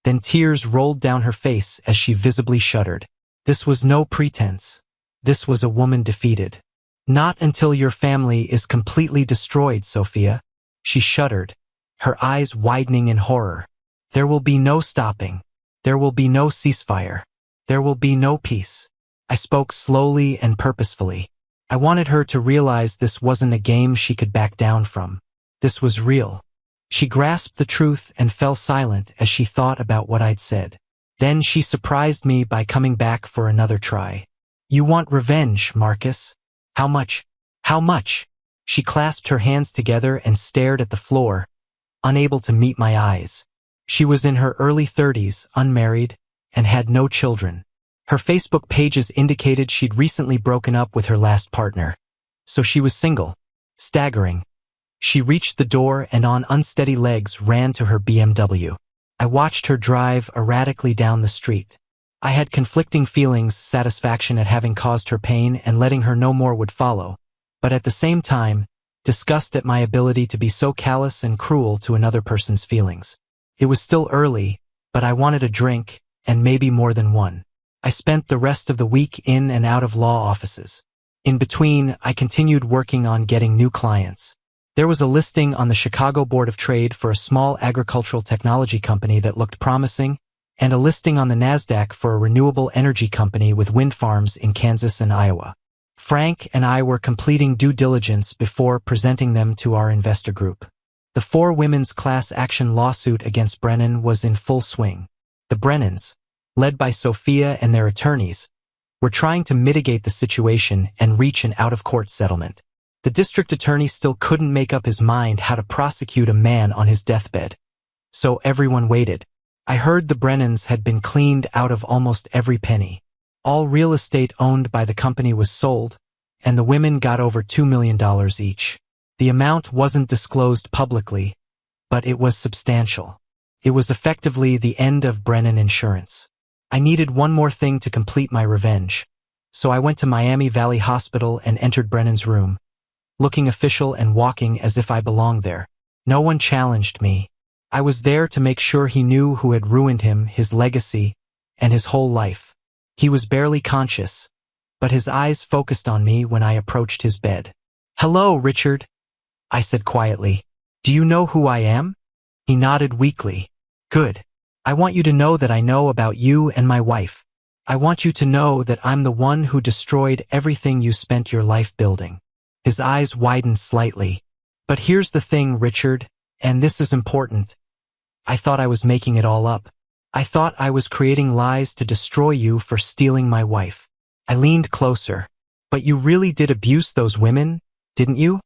Then tears rolled down her face as she visibly shuddered. This was no pretense. This was a woman defeated. "Not until your family is completely destroyed, Sophia." She shuddered, her eyes widening in horror. "There will be no stopping. There will be no ceasefire. There will be no peace." I spoke slowly and purposefully. I wanted her to realize this wasn't a game she could back down from. This was real. She grasped the truth and fell silent as she thought about what I'd said. Then she surprised me by coming back for another try. "You want revenge, Marcus? How much? How much?" She clasped her hands together and stared at the floor, unable to meet my eyes. She was in her early 30s, unmarried, and had no children. Her Facebook pages indicated she'd recently broken up with her last partner, so she was single. Staggering. She reached the door and on unsteady legs ran to her BMW. I watched her drive erratically down the street. I had conflicting feelings, satisfaction at having caused her pain and letting her know more would follow, but at the same time, disgust at my ability to be so callous and cruel to another person's feelings. It was still early, but I wanted a drink, and maybe more than one. I spent the rest of the week in and out of law offices. In between, I continued working on getting new clients. There was a listing on the Chicago Board of Trade for a small agricultural technology company that looked promising, and a listing on the NASDAQ for a renewable energy company with wind farms in Kansas and Iowa. Frank and I were completing due diligence before presenting them to our investor group. The 4 women's class action lawsuit against Brennan was in full swing. The Brennans, led by Sophia and their attorneys, were trying to mitigate the situation and reach an out-of-court settlement. The district attorney still couldn't make up his mind how to prosecute a man on his deathbed, so everyone waited. I heard the Brennans had been cleaned out of almost every penny. All real estate owned by the company was sold, and the women got over $2 million each. The amount wasn't disclosed publicly, but it was substantial. It was effectively the end of Brennan Insurance. I needed one more thing to complete my revenge. So I went to Miami Valley Hospital and entered Brennan's room, looking official and walking as if I belonged there. No one challenged me. I was there to make sure he knew who had ruined him, his legacy, and his whole life. He was barely conscious, but his eyes focused on me when I approached his bed. "Hello, Richard," I said quietly. "Do you know who I am?" He nodded weakly. "Good. I want you to know that I know about you and my wife. I want you to know that I'm the one who destroyed everything you spent your life building." His eyes widened slightly. "But here's the thing, Richard, and this is important. I thought I was making it all up. I thought I was creating lies to destroy you for stealing my wife." I leaned closer. "But you really did abuse those women, didn't you?"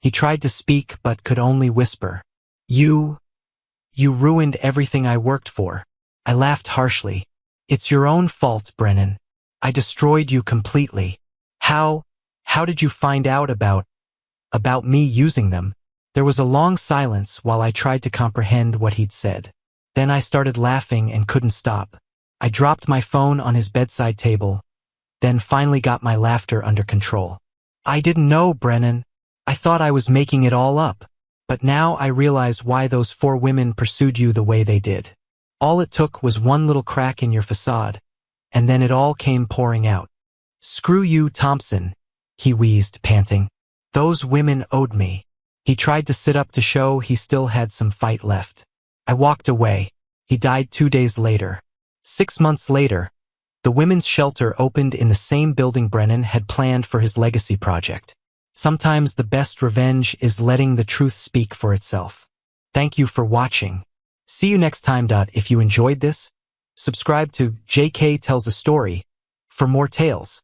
He tried to speak but could only whisper. You ruined everything I worked for." I laughed harshly. "It's your own fault, Brennan. I destroyed you completely. How did you find out about me using them?" There was a long silence while I tried to comprehend what he'd said. Then I started laughing and couldn't stop. I dropped my phone on his bedside table, then finally got my laughter under control. "I didn't know, Brennan. I thought I was making it all up. But now I realize why those 4 women pursued you the way they did. All it took was one little crack in your facade, and then it all came pouring out." "Screw you, Thompson," he wheezed, panting. "Those women owed me." He tried to sit up to show he still had some fight left. I walked away. He died 2 days later. 6 months later, the women's shelter opened in the same building Brennan had planned for his legacy project. Sometimes the best revenge is letting the truth speak for itself. Thank you for watching. See you next time. If you enjoyed this, subscribe to JK Tells a Story for more tales.